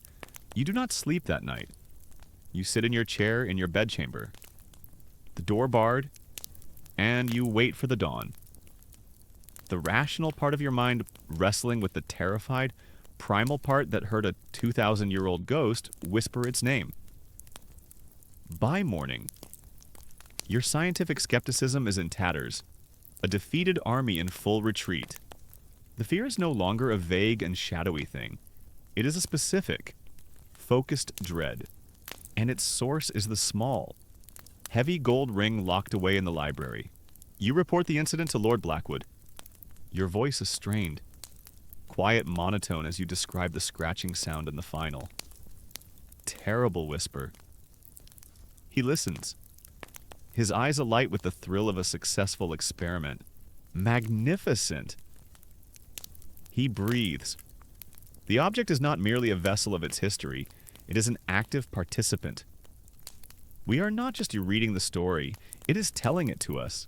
You do not sleep that night. You sit in your chair in your bedchamber, the door barred, and you wait for the dawn. The rational part of your mind wrestling with the terrified, primal part that heard a 2,000-year-old ghost whisper its name. By morning, your scientific skepticism is in tatters, a defeated army in full retreat. The fear is no longer a vague and shadowy thing. It is a specific, focused dread, and its source is the small, heavy gold ring locked away in the library. You report the incident to Lord Blackwood. Your voice is strained, quiet monotone as you describe the scratching sound in the final. Terrible whisper. He listens, his eyes alight with the thrill of a successful experiment. Magnificent! He breathes. The object is not merely a vessel of its history, it is an active participant. We are not just reading the story, it is telling it to us.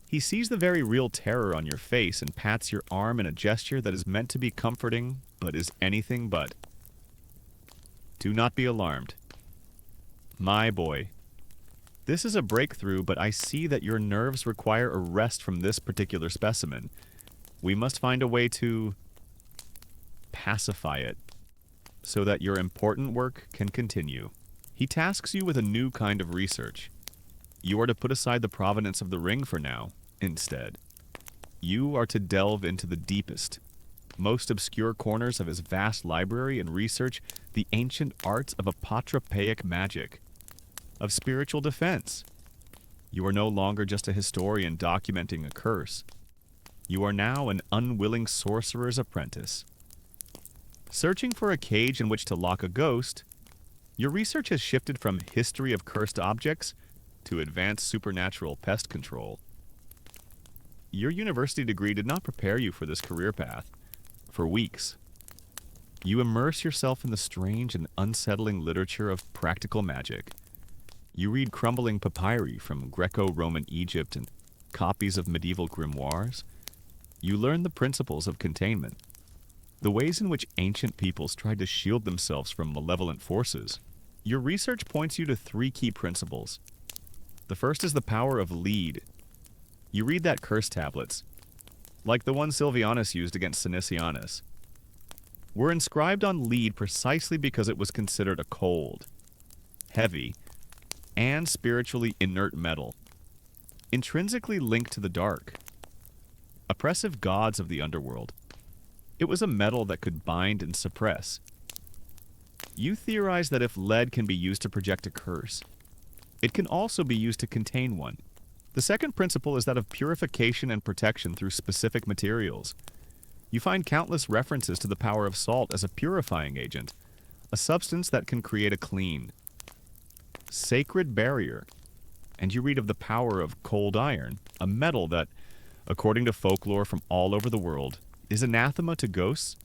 He sees the very real terror on your face and pats your arm in a gesture that is meant to be comforting, but is anything but. Do not be alarmed. My boy, this is a breakthrough, but I see that your nerves require a rest from this particular specimen. We must find a way to pacify it, so that your important work can continue. He tasks you with a new kind of research. You are to put aside the provenance of the ring for now, instead. You are to delve into the deepest, most obscure corners of his vast library and research the ancient arts of apotropaic magic, of spiritual defense. You are no longer just a historian documenting a curse. You are now an unwilling sorcerer's apprentice. Searching for a cage in which to lock a ghost, your research has shifted from history of cursed objects to advanced supernatural pest control. Your university degree did not prepare you for this career path. For weeks, You immerse yourself in the strange and unsettling literature of practical magic. You read crumbling papyri from Greco-Roman Egypt and copies of medieval grimoires. You learn the principles of containment, the ways in which ancient peoples tried to shield themselves from malevolent forces. Your research points you to three key principles. The first is the power of lead. You read that curse tablets, like the one Silvianus used against Sinicianus, were inscribed on lead precisely because it was considered a cold, heavy, and spiritually inert metal, intrinsically linked to the dark, oppressive gods of the underworld. It was a metal that could bind and suppress. You theorize that if lead can be used to project a curse, it can also be used to contain one. The second principle is that of purification and protection through specific materials. You find countless references to the power of salt as a purifying agent, a substance that can create a clean, sacred barrier. And you read of the power of cold iron, a metal that, according to folklore from all over the world, is anathema to ghosts,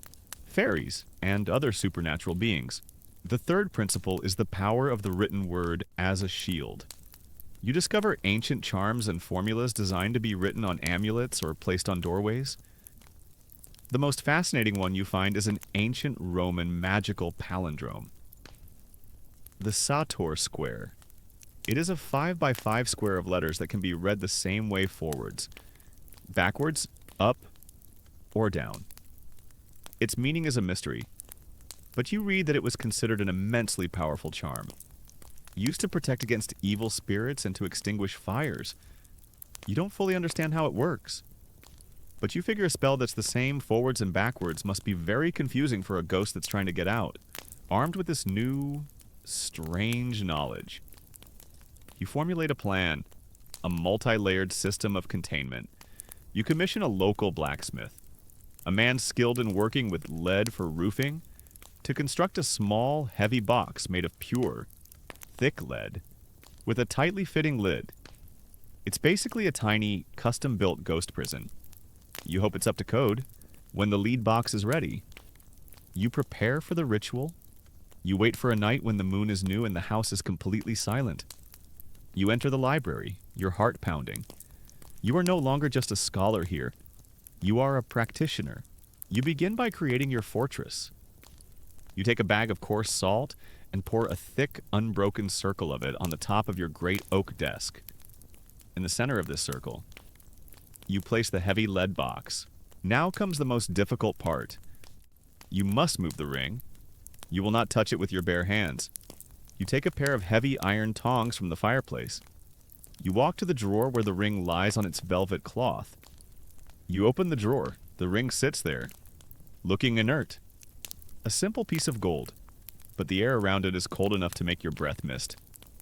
fairies, and other supernatural beings. The third principle is the power of the written word as a shield. You discover ancient charms and formulas designed to be written on amulets or placed on doorways. The most fascinating one you find is an ancient Roman magical palindrome, the Sator square. It is a 5x5 square of letters that can be read the same way forwards, backwards, up, or down. Its meaning is a mystery, but you read that it was considered an immensely powerful charm, used to protect against evil spirits and to extinguish fires. You don't fully understand how it works, but you figure a spell that's the same forwards and backwards must be very confusing for a ghost that's trying to get out. Armed with this new, strange knowledge, you formulate a plan, a multi-layered system of containment. You commission a local blacksmith, a man skilled in working with lead for roofing, to construct a small, heavy box made of pure, thick lead, with a tightly fitting lid. It's basically a tiny, custom-built ghost prison. You hope it's up to code. When the lead box is ready, you prepare for the ritual. You wait for a night when the moon is new and the house is completely silent. You enter the library, your heart pounding. You are no longer just a scholar here. You are a practitioner. You begin by creating your fortress. You take a bag of coarse salt and pour a thick, unbroken circle of it on the top of your great oak desk. In the center of this circle, you place the heavy lead box. Now comes the most difficult part. You must move the ring. You will not touch it with your bare hands. You take a pair of heavy iron tongs from the fireplace. You walk to the drawer where the ring lies on its velvet cloth. You open the drawer. The ring sits there, looking inert. A simple piece of gold, but the air around it is cold enough to make your breath mist.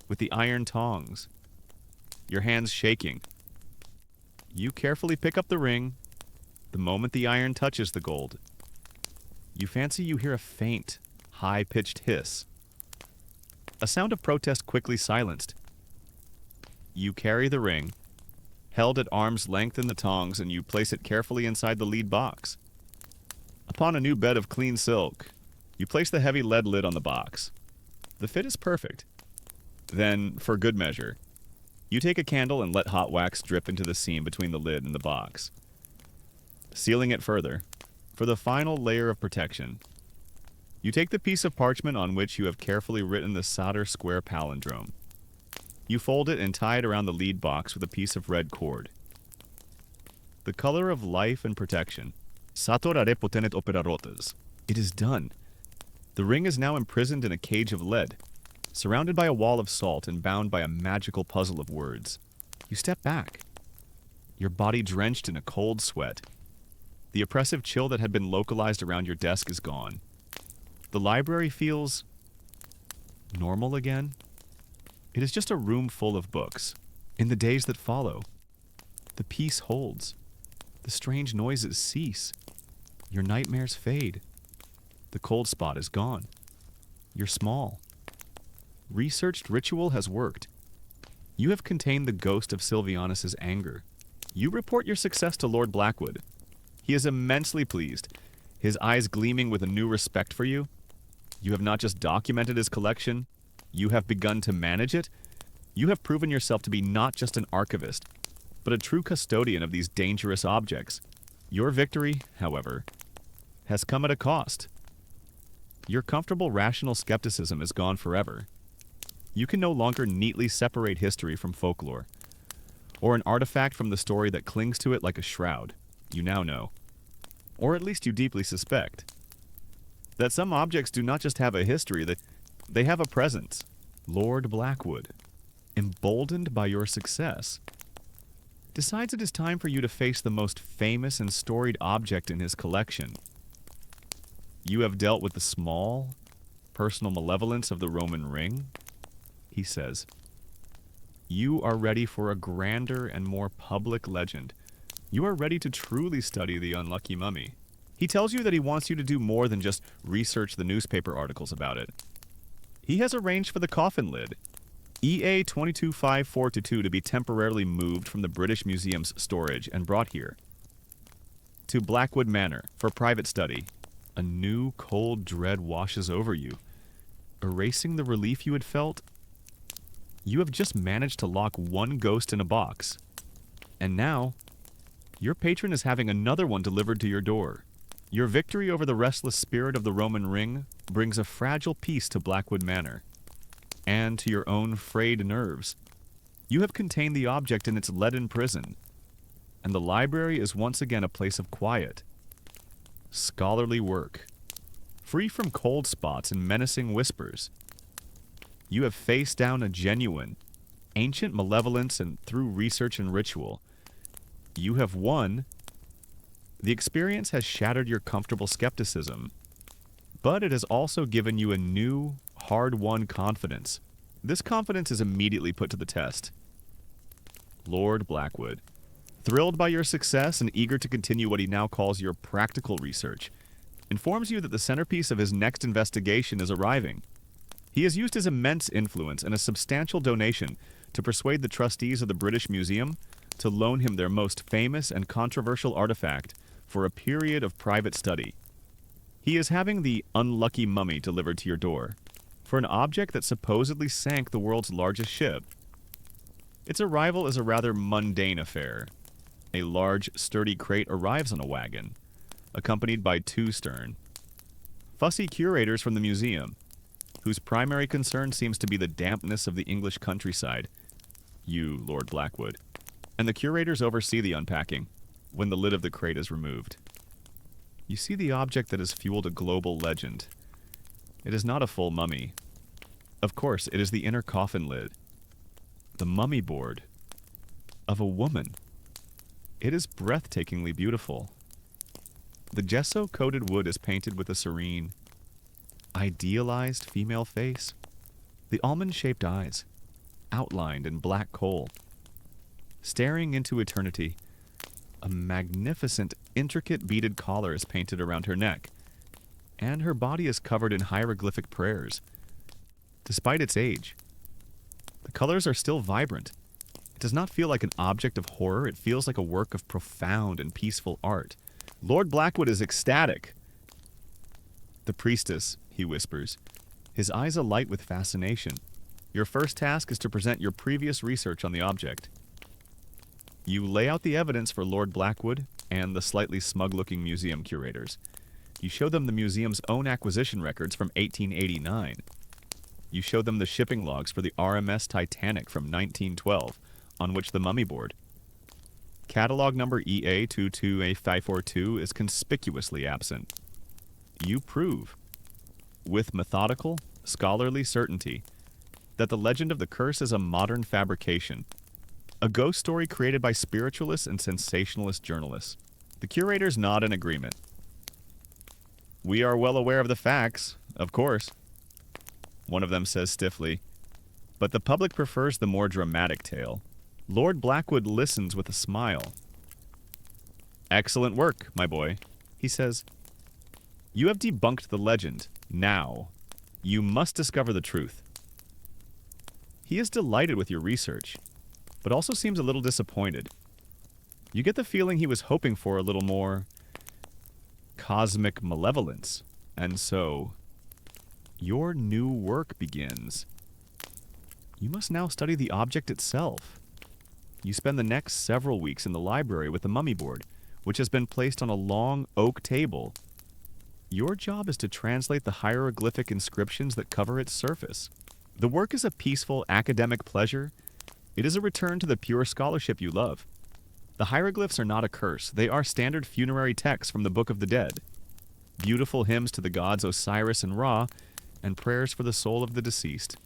With the iron tongs, your hands shaking, you carefully pick up the ring. The moment the iron touches the gold, you fancy you hear a faint, high-pitched hiss. A sound of protest quickly silenced. You carry the ring, held at arm's length in the tongs, and you place it carefully inside the lead box. Upon a new bed of clean silk, you place the heavy lead lid on the box. The fit is perfect. Then, for good measure, you take a candle and let hot wax drip into the seam between the lid and the box. Sealing it further, for the final layer of protection, you take the piece of parchment on which you have carefully written the Sator square palindrome. You fold it and tie it around the lead box with a piece of red cord. The color of life and protection. Satorare potenet opera rotas. It is done. The ring is now imprisoned in a cage of lead, surrounded by a wall of salt and bound by a magical puzzle of words. You step back, your body drenched in a cold sweat. The oppressive chill that had been localized around your desk is gone. The library feels normal again. It is just a room full of books. In the days that follow, the peace holds. The strange noises cease. Your nightmares fade. The cold spot is gone. You're small. Researched ritual has worked. You have contained the ghost of Silvianus's anger. You report your success to Lord Blackwood. He is immensely pleased. his eyes gleaming with a new respect for you. You have not just documented his collection, you have begun to manage it. You have proven yourself to be not just an archivist, but a true custodian of these dangerous objects. Your victory, however, has come at a cost. Your comfortable rational skepticism is gone forever. You can no longer neatly separate history from folklore, or an artifact from the story that clings to it like a shroud. You now know, or at least you deeply suspect, that some objects do not just have a history, that they have a presence. Lord Blackwood, emboldened by your success, decides it is time for you to face the most famous and storied object in his collection. You have dealt with the small, personal malevolence of the Roman ring, he says. You are ready for a grander and more public legend. You are ready to truly study the unlucky mummy. He tells you that he wants you to do more than just research the newspaper articles about it. He has arranged for the coffin lid, EA 22542, to be temporarily moved from the British Museum's storage and brought here to Blackwood Manor for private study. A new cold dread washes over you, erasing the relief you had felt. You have just managed to lock one ghost in a box, and now your patron is having another one delivered to your door. Your victory over the restless spirit of the Roman ring brings a fragile peace to Blackwood Manor, and to your own frayed nerves. You have contained the object in its leaden prison, and the library is once again a place of quiet, scholarly work, free from cold spots and menacing whispers. You have faced down a genuine, ancient malevolence, and through research and ritual, you have won. The experience has shattered your comfortable skepticism, but it has also given you a new, hard-won confidence. This confidence is immediately put to the test. Lord Blackwood, thrilled by your success and eager to continue what he now calls your practical research, informs you that the centerpiece of his next investigation is arriving. He has used his immense influence and a substantial donation to persuade the trustees of the British Museum to loan him their most famous and controversial artifact for a period of private study. He is having the unlucky mummy delivered to your door for an object that supposedly sank the world's largest ship. Its arrival is a rather mundane affair. A large, sturdy crate arrives on a wagon, accompanied by two stern, fussy curators from the museum, whose primary concern seems to be the dampness of the English countryside. You, Lord Blackwood, and the curators oversee the unpacking when the lid of the crate is removed. You see the object that has fueled a global legend. It is not a full mummy. Of course, it is the inner coffin lid, the mummy board of a woman. It is breathtakingly beautiful. The gesso-coated wood is painted with a serene, idealized female face. The almond-shaped eyes, outlined in black coal, staring into eternity. A magnificent, intricate beaded collar is painted around her neck, and her body is covered in hieroglyphic prayers. Despite its age, the colors are still vibrant. It does not feel like an object of horror. It feels like a work of profound and peaceful art. Lord Blackwood is ecstatic. The priestess, he whispers, his eyes alight with fascination. Your first task is to present your previous research on the object. You lay out the evidence for Lord Blackwood and the slightly smug-looking museum curators. You show them the museum's own acquisition records from 1889. You show them the shipping logs for the RMS Titanic from 1912, on which the mummy board, catalog number EA22A542, is conspicuously absent. You prove, with methodical, scholarly certainty, that the legend of the curse is a modern fabrication, a ghost story created by spiritualists and sensationalist journalists. The curators nod in agreement. We are well aware of the facts, of course, one of them says stiffly, but the public prefers the more dramatic tale. Lord Blackwood listens with a smile. Excellent work, my boy, he says. You have debunked the legend. Now, you must discover the truth. He is delighted with your research, but also seems a little disappointed. You get the feeling he was hoping for a little more cosmic malevolence. And so, your new work begins. You must now study the object itself. You spend the next several weeks in the library with the mummy board, which has been placed on a long oak table. Your job is to translate the hieroglyphic inscriptions that cover its surface. The work is a peaceful academic pleasure. It is a return to the pure scholarship you love. The hieroglyphs are not a curse. They are standard funerary texts from the Book of the Dead. Beautiful hymns to the gods Osiris and Ra, and prayers for the soul of the deceased.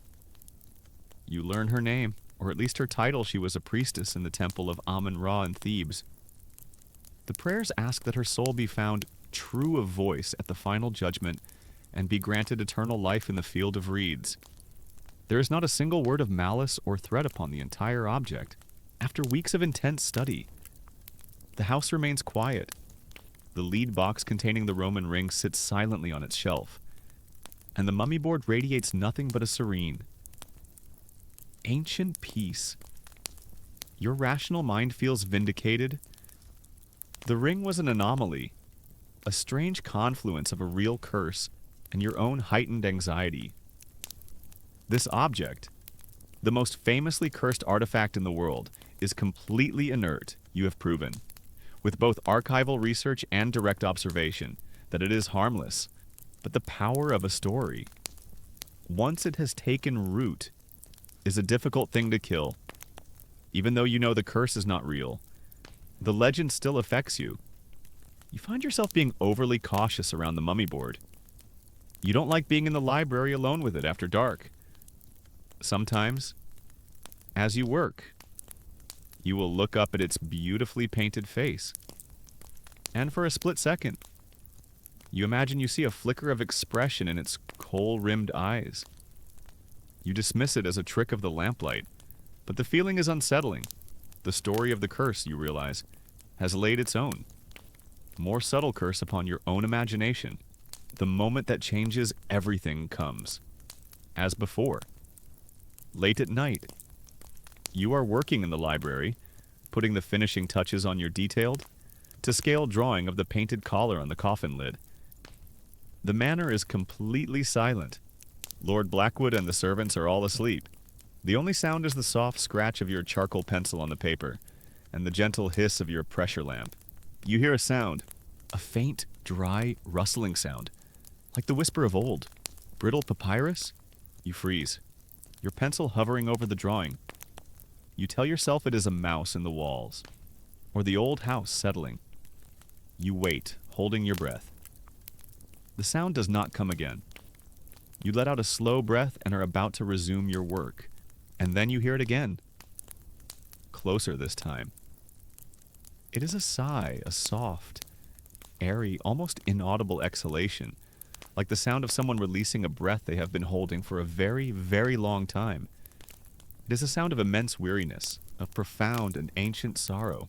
You learn her name, or at least her title. She was a priestess in the temple of Amun-Ra in Thebes. The prayers ask that her soul be found true of voice at the final judgment and be granted eternal life in the field of reeds. There is not a single word of malice or threat upon the entire object. After weeks of intense study, the house remains quiet. The lead box containing the Roman ring sits silently on its shelf, and the mummy board radiates nothing but a serene, ancient peace. Your rational mind feels vindicated. The ring was an anomaly, a strange confluence of a real curse and your own heightened anxiety. This object, the most famously cursed artifact in the world, is completely inert, you have proven, with both archival research and direct observation, that it is harmless. But the power of a story, once it has taken root, is a difficult thing to kill. Even though you know the curse is not real, the legend still affects you. You find yourself being overly cautious around the mummy board. You don't like being in the library alone with it after dark. Sometimes, as you work, you will look up at its beautifully painted face, and for a split second, you imagine you see a flicker of expression in its kohl-rimmed eyes. You dismiss it as a trick of the lamplight, but the feeling is unsettling. The story of the curse, you realize, has laid its own, more subtle curse upon your own imagination. The moment that changes everything comes. As before, late at night, you are working in the library, putting the finishing touches on your detailed, to scale drawing of the painted collar on the coffin lid. The manor is completely silent. Lord Blackwood and the servants are all asleep. The only sound is the soft scratch of your charcoal pencil on the paper, and the gentle hiss of your pressure lamp. You hear a sound, a faint, dry, rustling sound, like the whisper of old, brittle papyrus. You freeze, your pencil hovering over the drawing. You tell yourself it is a mouse in the walls, or the old house settling. You wait, holding your breath. The sound does not come again. You let out a slow breath and are about to resume your work, and then you hear it again. Closer this time. It is a sigh, a soft, airy, almost inaudible exhalation, like the sound of someone releasing a breath they have been holding for a very, very long time. It is a sound of immense weariness, of profound and ancient sorrow.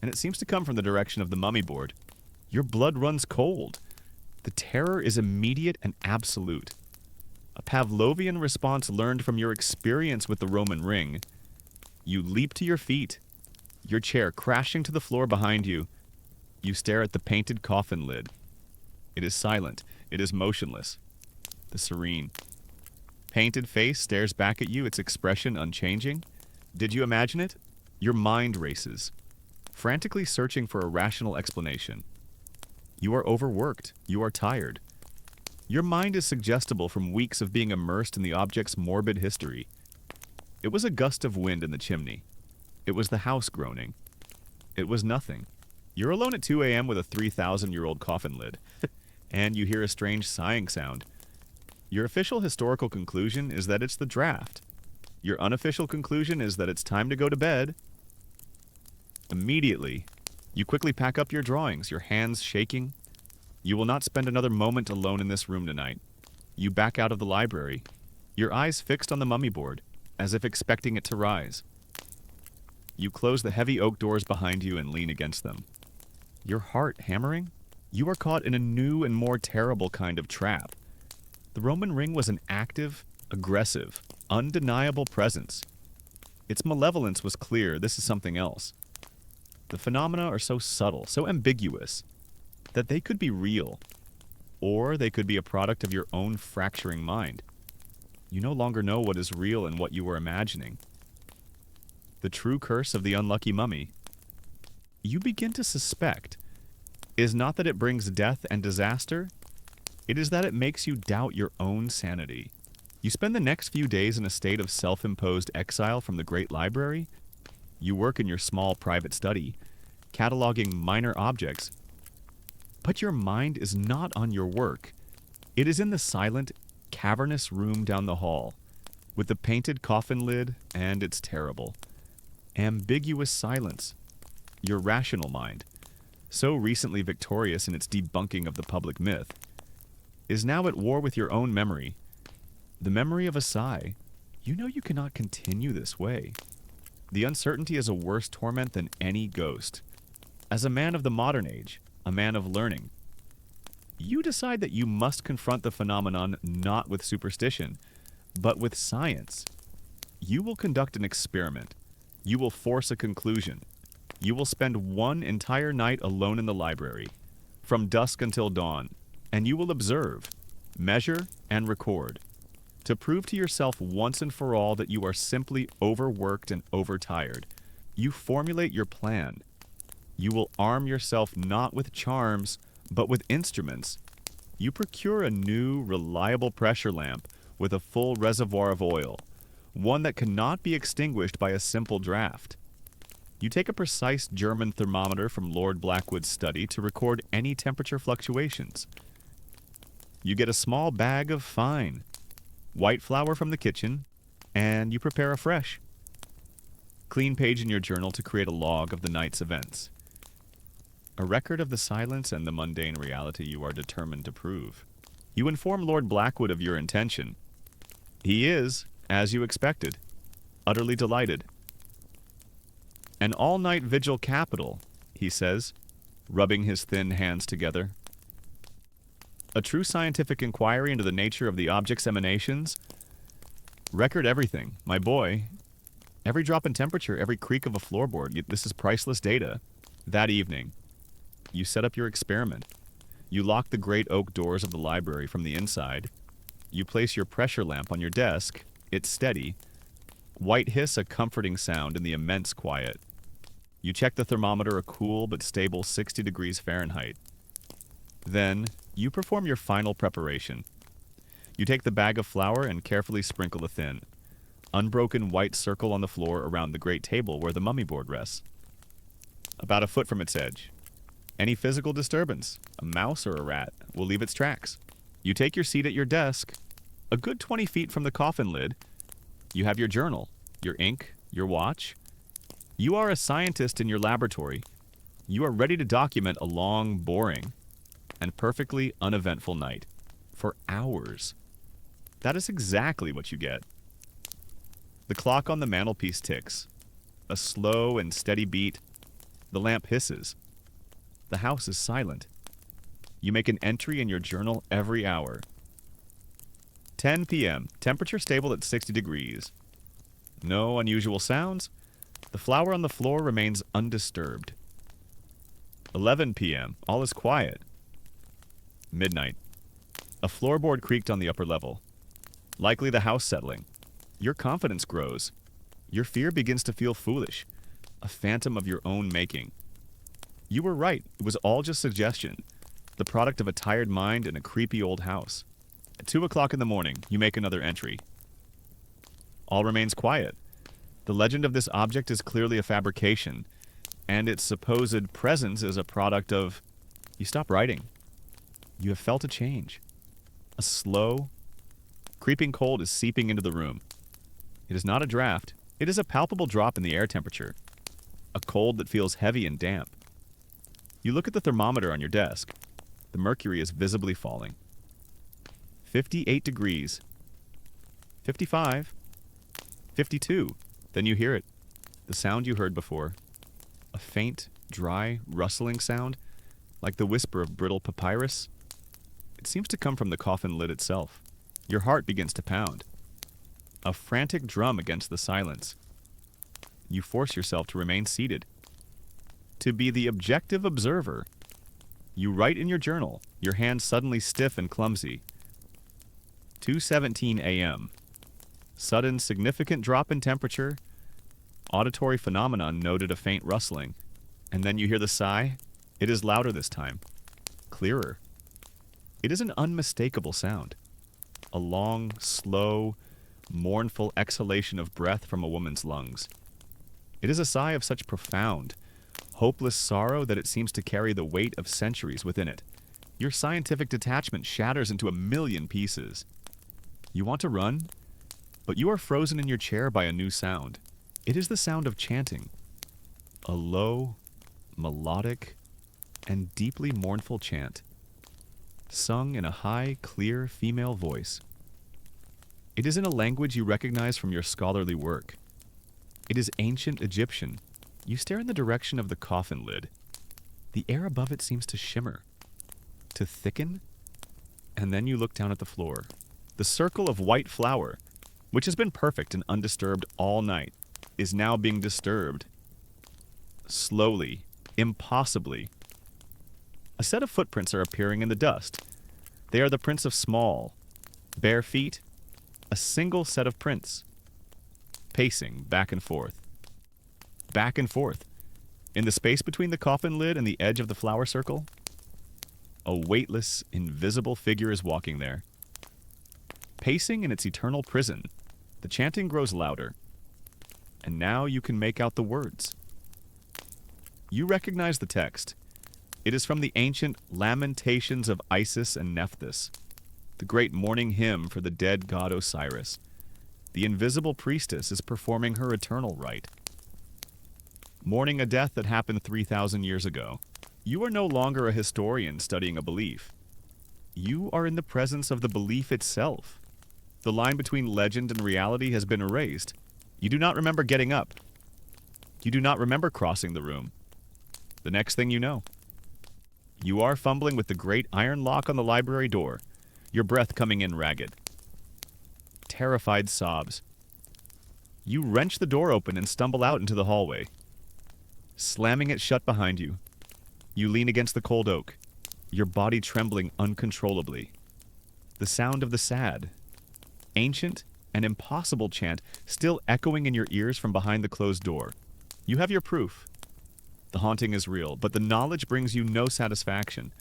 And it seems to come from the direction of the mummy board. Your blood runs cold. The terror is immediate and absolute. A Pavlovian response learned from your experience with the Roman ring. You leap to your feet, your chair crashing to the floor behind you. You stare at the painted coffin lid. It is silent. It is motionless. The serene, painted face stares back at you, its expression unchanging. Did you imagine it? Your mind races, frantically searching for a rational explanation. You are overworked. You are tired. Your mind is suggestible from weeks of being immersed in the object's morbid history. It was a gust of wind in the chimney. It was the house groaning. It was nothing. You're alone at 2 a.m. with a 3,000-year-old coffin lid, and you hear a strange sighing sound. Your official historical conclusion is that it's the draft. Your unofficial conclusion is that it's time to go to bed. Immediately, you quickly pack up your drawings, your hands shaking. You will not spend another moment alone in this room tonight. You back out of the library, your eyes fixed on the mummy board, as if expecting it to rise. You close the heavy oak doors behind you and lean against them. Your heart hammering? You are caught in a new and more terrible kind of trap. The Roman ring was an active, aggressive, undeniable presence. Its malevolence was clear. This is something else. The phenomena are so subtle, so ambiguous, that they could be real, or they could be a product of your own fracturing mind. You no longer know what is real and what you were imagining. The true curse of the unlucky mummy, you begin to suspect, is not that it brings death and disaster, it is that it makes you doubt your own sanity. You spend the next few days in a state of self-imposed exile from the great library. You work in your small private study, cataloging minor objects. But your mind is not on your work. It is in the silent, cavernous room down the hall, with the painted coffin lid, and it's terrible. Ambiguous silence. Your rational mind, so recently victorious in its debunking of the public myth, is now at war with your own memory. The memory of a sigh. You know you cannot continue this way. The uncertainty is a worse torment than any ghost. As a man of the modern age, a man of learning, you decide that you must confront the phenomenon not with superstition, but with science. You will conduct an experiment. You will force a conclusion. You will spend one entire night alone in the library, from dusk until dawn, and you will observe, measure, and record, to prove to yourself once and for all that you are simply overworked and overtired. You formulate your plan. You will arm yourself not with charms, but with instruments. You procure a new, reliable pressure lamp with a full reservoir of oil, one that cannot be extinguished by a simple draft. You take a precise German thermometer from Lord Blackwood's study to record any temperature fluctuations. You get a small bag of fine, white flour from the kitchen, and you prepare a fresh, clean page in your journal to create a log of the night's events. A record of the silence and the mundane reality you are determined to prove. You inform Lord Blackwood of your intention. He is, as you expected, utterly delighted. An all-night vigil capital, he says, rubbing his thin hands together. A true scientific inquiry into the nature of the object's emanations. Record everything, my boy. Every drop in temperature, every creak of a floorboard. This is priceless data. That evening, you set up your experiment. You lock the great oak doors of the library from the inside. You place your pressure lamp on your desk. It's steady. White hiss a comforting sound in the immense quiet. You check the thermometer, a cool but stable 60 degrees Fahrenheit. Then, you perform your final preparation. You take the bag of flour and carefully sprinkle a thin, unbroken white circle on the floor around the great table where the mummy board rests. About a foot from its edge. Any physical disturbance, a mouse or a rat, will leave its tracks. You take your seat at your desk. A good 20 feet from the coffin lid, you have your journal, your ink, your watch. You are a scientist in your laboratory. You are ready to document a long, boring, and perfectly uneventful night. For hours. That is exactly what you get. The clock on the mantelpiece ticks. A slow and steady beat. The lamp hisses. The house is silent. You make an entry in your journal every hour. 10 p.m. Temperature stable at 60 degrees. No unusual sounds. The flour on the floor remains undisturbed. 11 p.m. All is quiet. Midnight. A floorboard creaked on the upper level. Likely the house settling. Your confidence grows. Your fear begins to feel foolish. A phantom of your own making. You were right. It was all just suggestion. The product of a tired mind and a creepy old house. At 2 o'clock in the morning, you make another entry. All remains quiet. The legend of this object is clearly a fabrication, and its supposed presence is a product of... You stop writing. You have felt a change. A slow, creeping cold is seeping into the room. It is not a draft. It is a palpable drop in the air temperature. A cold that feels heavy and damp. You look at the thermometer on your desk. The mercury is visibly falling. 58 degrees. 55. 52. Then you hear it. The sound you heard before. A faint, dry, rustling sound, like the whisper of brittle papyrus. It seems to come from the coffin lid itself. Your heart begins to pound. A frantic drum against the silence. You force yourself to remain seated. To be the objective observer. You write in your journal, your hands suddenly stiff and clumsy. 2:17 a.m. Sudden significant drop in temperature. Auditory phenomenon noted a faint rustling. And then you hear the sigh. It is louder this time. Clearer. It is an unmistakable sound. A long, slow, mournful exhalation of breath from a woman's lungs. It is a sigh of such profound, hopeless sorrow that it seems to carry the weight of centuries within it. Your scientific detachment shatters into a million pieces. You want to run, but you are frozen in your chair by a new sound. It is the sound of chanting. A low, melodic, and deeply mournful chant, sung in a high, clear female voice. It is in a language you recognize from your scholarly work. It is ancient Egyptian. You stare in the direction of the coffin lid. The air above it seems to shimmer, to thicken, and then you look down at the floor. The circle of white flour, which has been perfect and undisturbed all night, is now being disturbed. Slowly, impossibly. A set of footprints are appearing in the dust. They are the prints of small, bare feet, a single set of prints, pacing back and forth. Back and forth. In the space between the coffin lid and the edge of the flower circle, a weightless, invisible figure is walking there. Pacing in its eternal prison, the chanting grows louder. And now you can make out the words. You recognize the text. It is from the ancient Lamentations of Isis and Nephthys, the great mourning hymn for the dead god Osiris. The invisible priestess is performing her eternal rite. Mourning a death that happened 3,000 years ago. You are no longer a historian studying a belief. You are in the presence of the belief itself. The line between legend and reality has been erased. You do not remember getting up. You do not remember crossing the room. The next thing you know, you are fumbling with the great iron lock on the library door, your breath coming in ragged. Terrified sobs. You wrench the door open and stumble out into the hallway. Slamming it shut behind you, you lean against the cold oak, your body trembling uncontrollably. The sound of the sad, ancient, and impossible chant still echoing in your ears from behind the closed door. You have your proof. The haunting is real, but the knowledge brings you no satisfaction,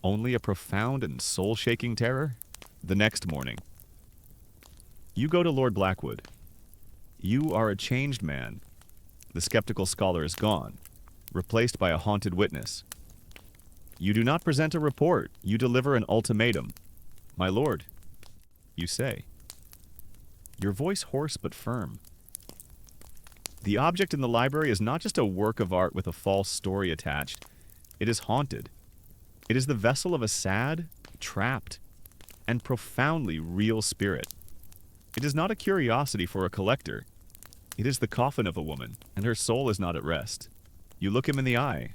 only a profound and soul-shaking terror. The next morning, you go to Lord Blackwood. You are a changed man. The skeptical scholar is gone, replaced by a haunted witness. You do not present a report. You deliver an ultimatum. My lord, you say. Your voice hoarse but firm. The object in the library is not just a work of art with a false story attached. It is haunted. It is the vessel of a sad, trapped, and profoundly real spirit. It is not a curiosity for a collector. It is the coffin of a woman, and her soul is not at rest. You look him in the eye.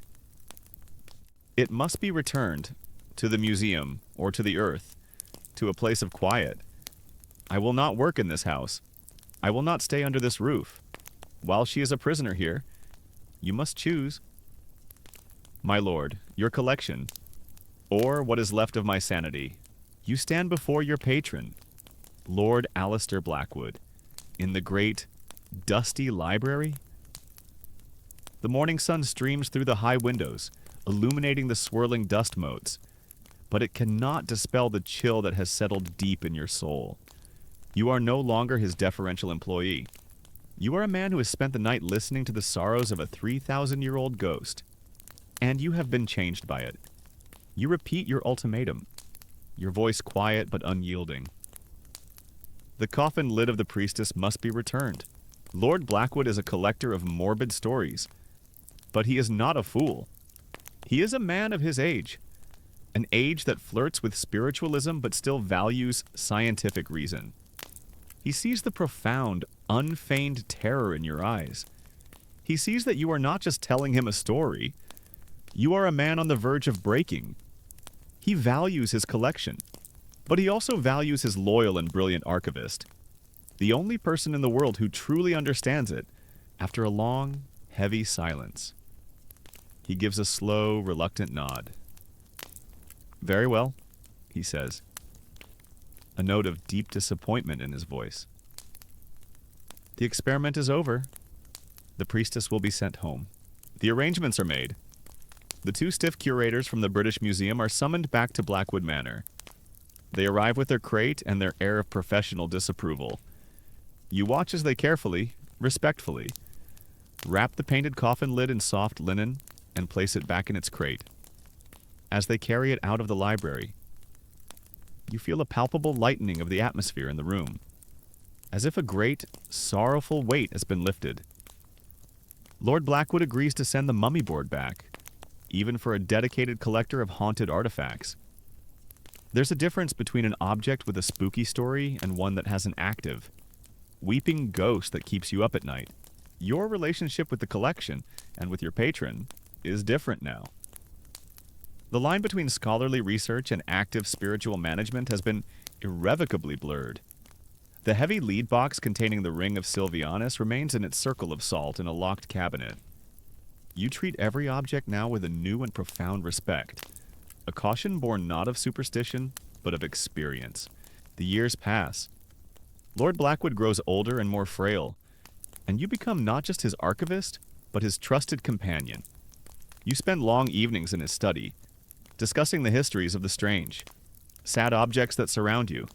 It must be returned to the museum or to the earth, to a place of quiet. I will not work in this house. I will not stay under this roof. While she is a prisoner here, you must choose. My lord, your collection, or what is left of my sanity. You stand before your patron, Lord Alistair Blackwood, in the great, dusty library. The morning sun streams through the high windows, illuminating the swirling dust motes, but it cannot dispel the chill that has settled deep in your soul. You are no longer his deferential employee. You are a man who has spent the night listening to the sorrows of a 3,000-year-old ghost, and you have been changed by it. You repeat your ultimatum, your voice quiet but unyielding. The coffin lid of the priestess must be returned. Lord Blackwood is a collector of morbid stories, but he is not a fool. He is a man of his age, an age that flirts with spiritualism but still values scientific reason. He sees the profound, unfeigned terror in your eyes. He sees that you are not just telling him a story. You are a man on the verge of breaking. He values his collection, but he also values his loyal and brilliant archivist, the only person in the world who truly understands it, after a long, heavy silence. He gives a slow, reluctant nod. Very well, he says, a note of deep disappointment in his voice. The experiment is over. The priestess will be sent home. The arrangements are made. The two stiff curators from the British Museum are summoned back to Blackwood Manor. They arrive with their crate and their air of professional disapproval. You watch as they carefully, respectfully, wrap the painted coffin lid in soft linen and place it back in its crate. As they carry it out of the library, you feel a palpable lightening of the atmosphere in the room, as if a great, sorrowful weight has been lifted. Lord Blackwood agrees to send the mummy board back, even for a dedicated collector of haunted artifacts. There's a difference between an object with a spooky story and one that has an active, weeping ghost that keeps you up at night. Your relationship with the collection and with your patron is different now. The line between scholarly research and active spiritual management has been irrevocably blurred. The heavy lead box containing the ring of Sylvianus remains in its circle of salt in a locked cabinet. You treat every object now with a new and profound respect, a caution born not of superstition, but of experience. The years pass. Lord Blackwood grows older and more frail, and you become not just his archivist, but his trusted companion. You spend long evenings in his study, discussing the histories of the strange, sad objects that surround you,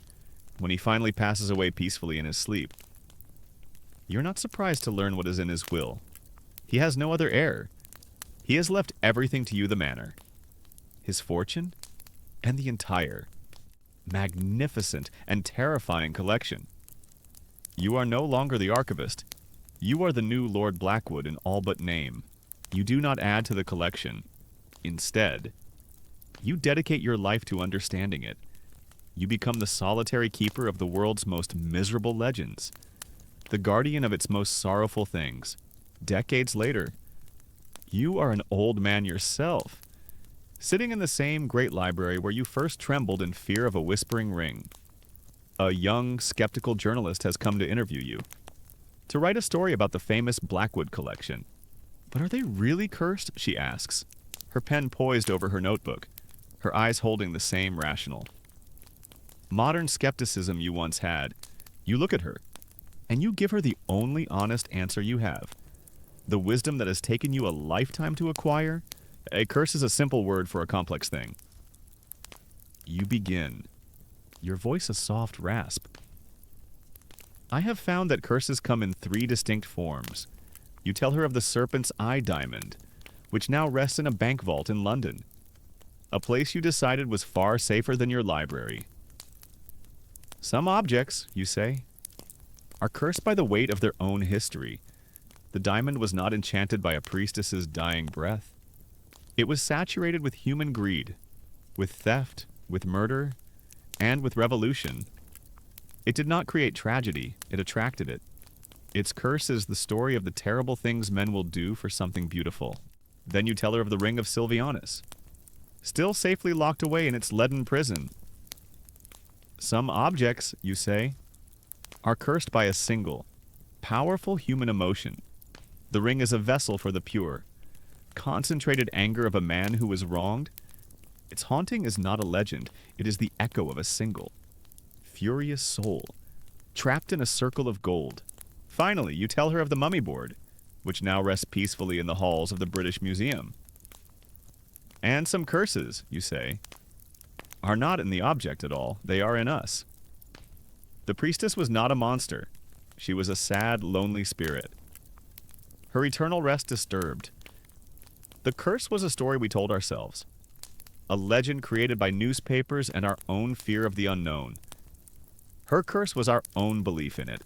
when he finally passes away peacefully in his sleep. You're not surprised to learn what is in his will. He has no other heir. He has left everything to you, the manor, his fortune, and the entire, magnificent and terrifying collection. You are no longer the archivist. You are the new Lord Blackwood in all but name. You do not add to the collection. Instead, you dedicate your life to understanding it. You become the solitary keeper of the world's most miserable legends, the guardian of its most sorrowful things. Decades later, you are an old man yourself, sitting in the same great library where you first trembled in fear of a whispering ring. A young, skeptical journalist has come to interview you, to write a story about the famous Blackwood collection. But are they really cursed? She asks, her pen poised over her notebook, her eyes holding the same rational, modern skepticism you once had. You look at her, and you give her the only honest answer you have. The wisdom that has taken you a lifetime to acquire? A curse is a simple word for a complex thing. You begin, your voice a soft rasp. I have found that curses come in 3 distinct forms. You tell her of the serpent's eye diamond, which now rests in a bank vault in London, a place you decided was far safer than your library. Some objects, you say, are cursed by the weight of their own history. The diamond was not enchanted by a priestess's dying breath. It was saturated with human greed, with theft, with murder, and with revolution. It did not create tragedy, it attracted it. Its curse is the story of the terrible things men will do for something beautiful. Then you tell her of the ring of Sylvianus, still safely locked away in its leaden prison. Some objects, you say, are cursed by a single, powerful human emotion. The ring is a vessel for the pure, concentrated anger of a man who was wronged. Its haunting is not a legend, it is the echo of a single, furious soul, trapped in a circle of gold. Finally, you tell her of the mummy board, which now rests peacefully in the halls of the British Museum. And some curses, you say, are not in the object at all, they are in us. The priestess was not a monster. She was a sad, lonely spirit, her eternal rest disturbed. The curse was a story we told ourselves, a legend created by newspapers and our own fear of the unknown. Her curse was our own belief in it.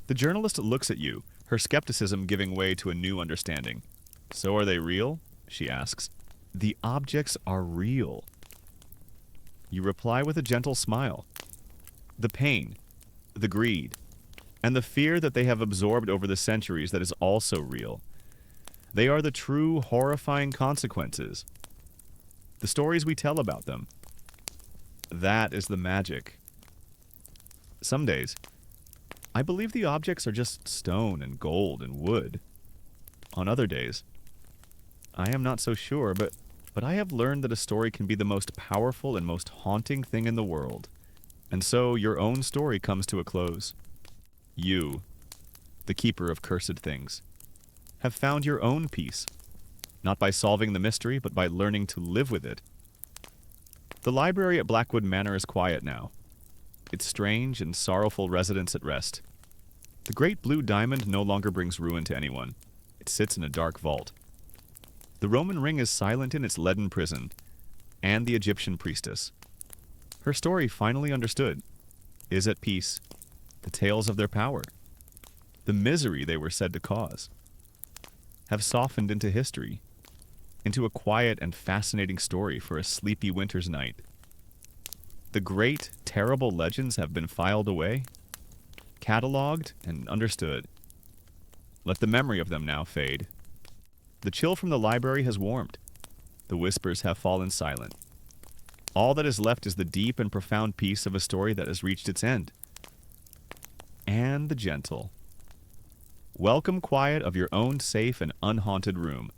The journalist looks at you, her skepticism giving way to a new understanding. So are they real? She asks. The objects are real. You reply with a gentle smile. The pain, the greed, and the fear that they have absorbed over the centuries that is also real. They are the true, horrifying consequences. The stories we tell about them. That is the magic. Some days, I believe the objects are just stone and gold and wood. On other days, I am not so sure, but but I have learned that a story can be the most powerful and most haunting thing in the world. And so your own story comes to a close. You, the keeper of cursed things, have found your own peace, not by solving the mystery, but by learning to live with it. The library at Blackwood Manor is quiet now, its strange and sorrowful residents at rest. The great blue diamond no longer brings ruin to anyone. It sits in a dark vault. The Roman ring is silent in its leaden prison, and the Egyptian priestess, her story finally understood, is at peace. The tales of their power, the misery they were said to cause, have softened into history, into a quiet and fascinating story for a sleepy winter's night. The great, terrible legends have been filed away, catalogued, and understood. Let the memory of them now fade. The chill from the library has warmed. The whispers have fallen silent. All that is left is the deep and profound peace of a story that has reached its end. And the gentle, welcome quiet of your own safe and unhaunted room.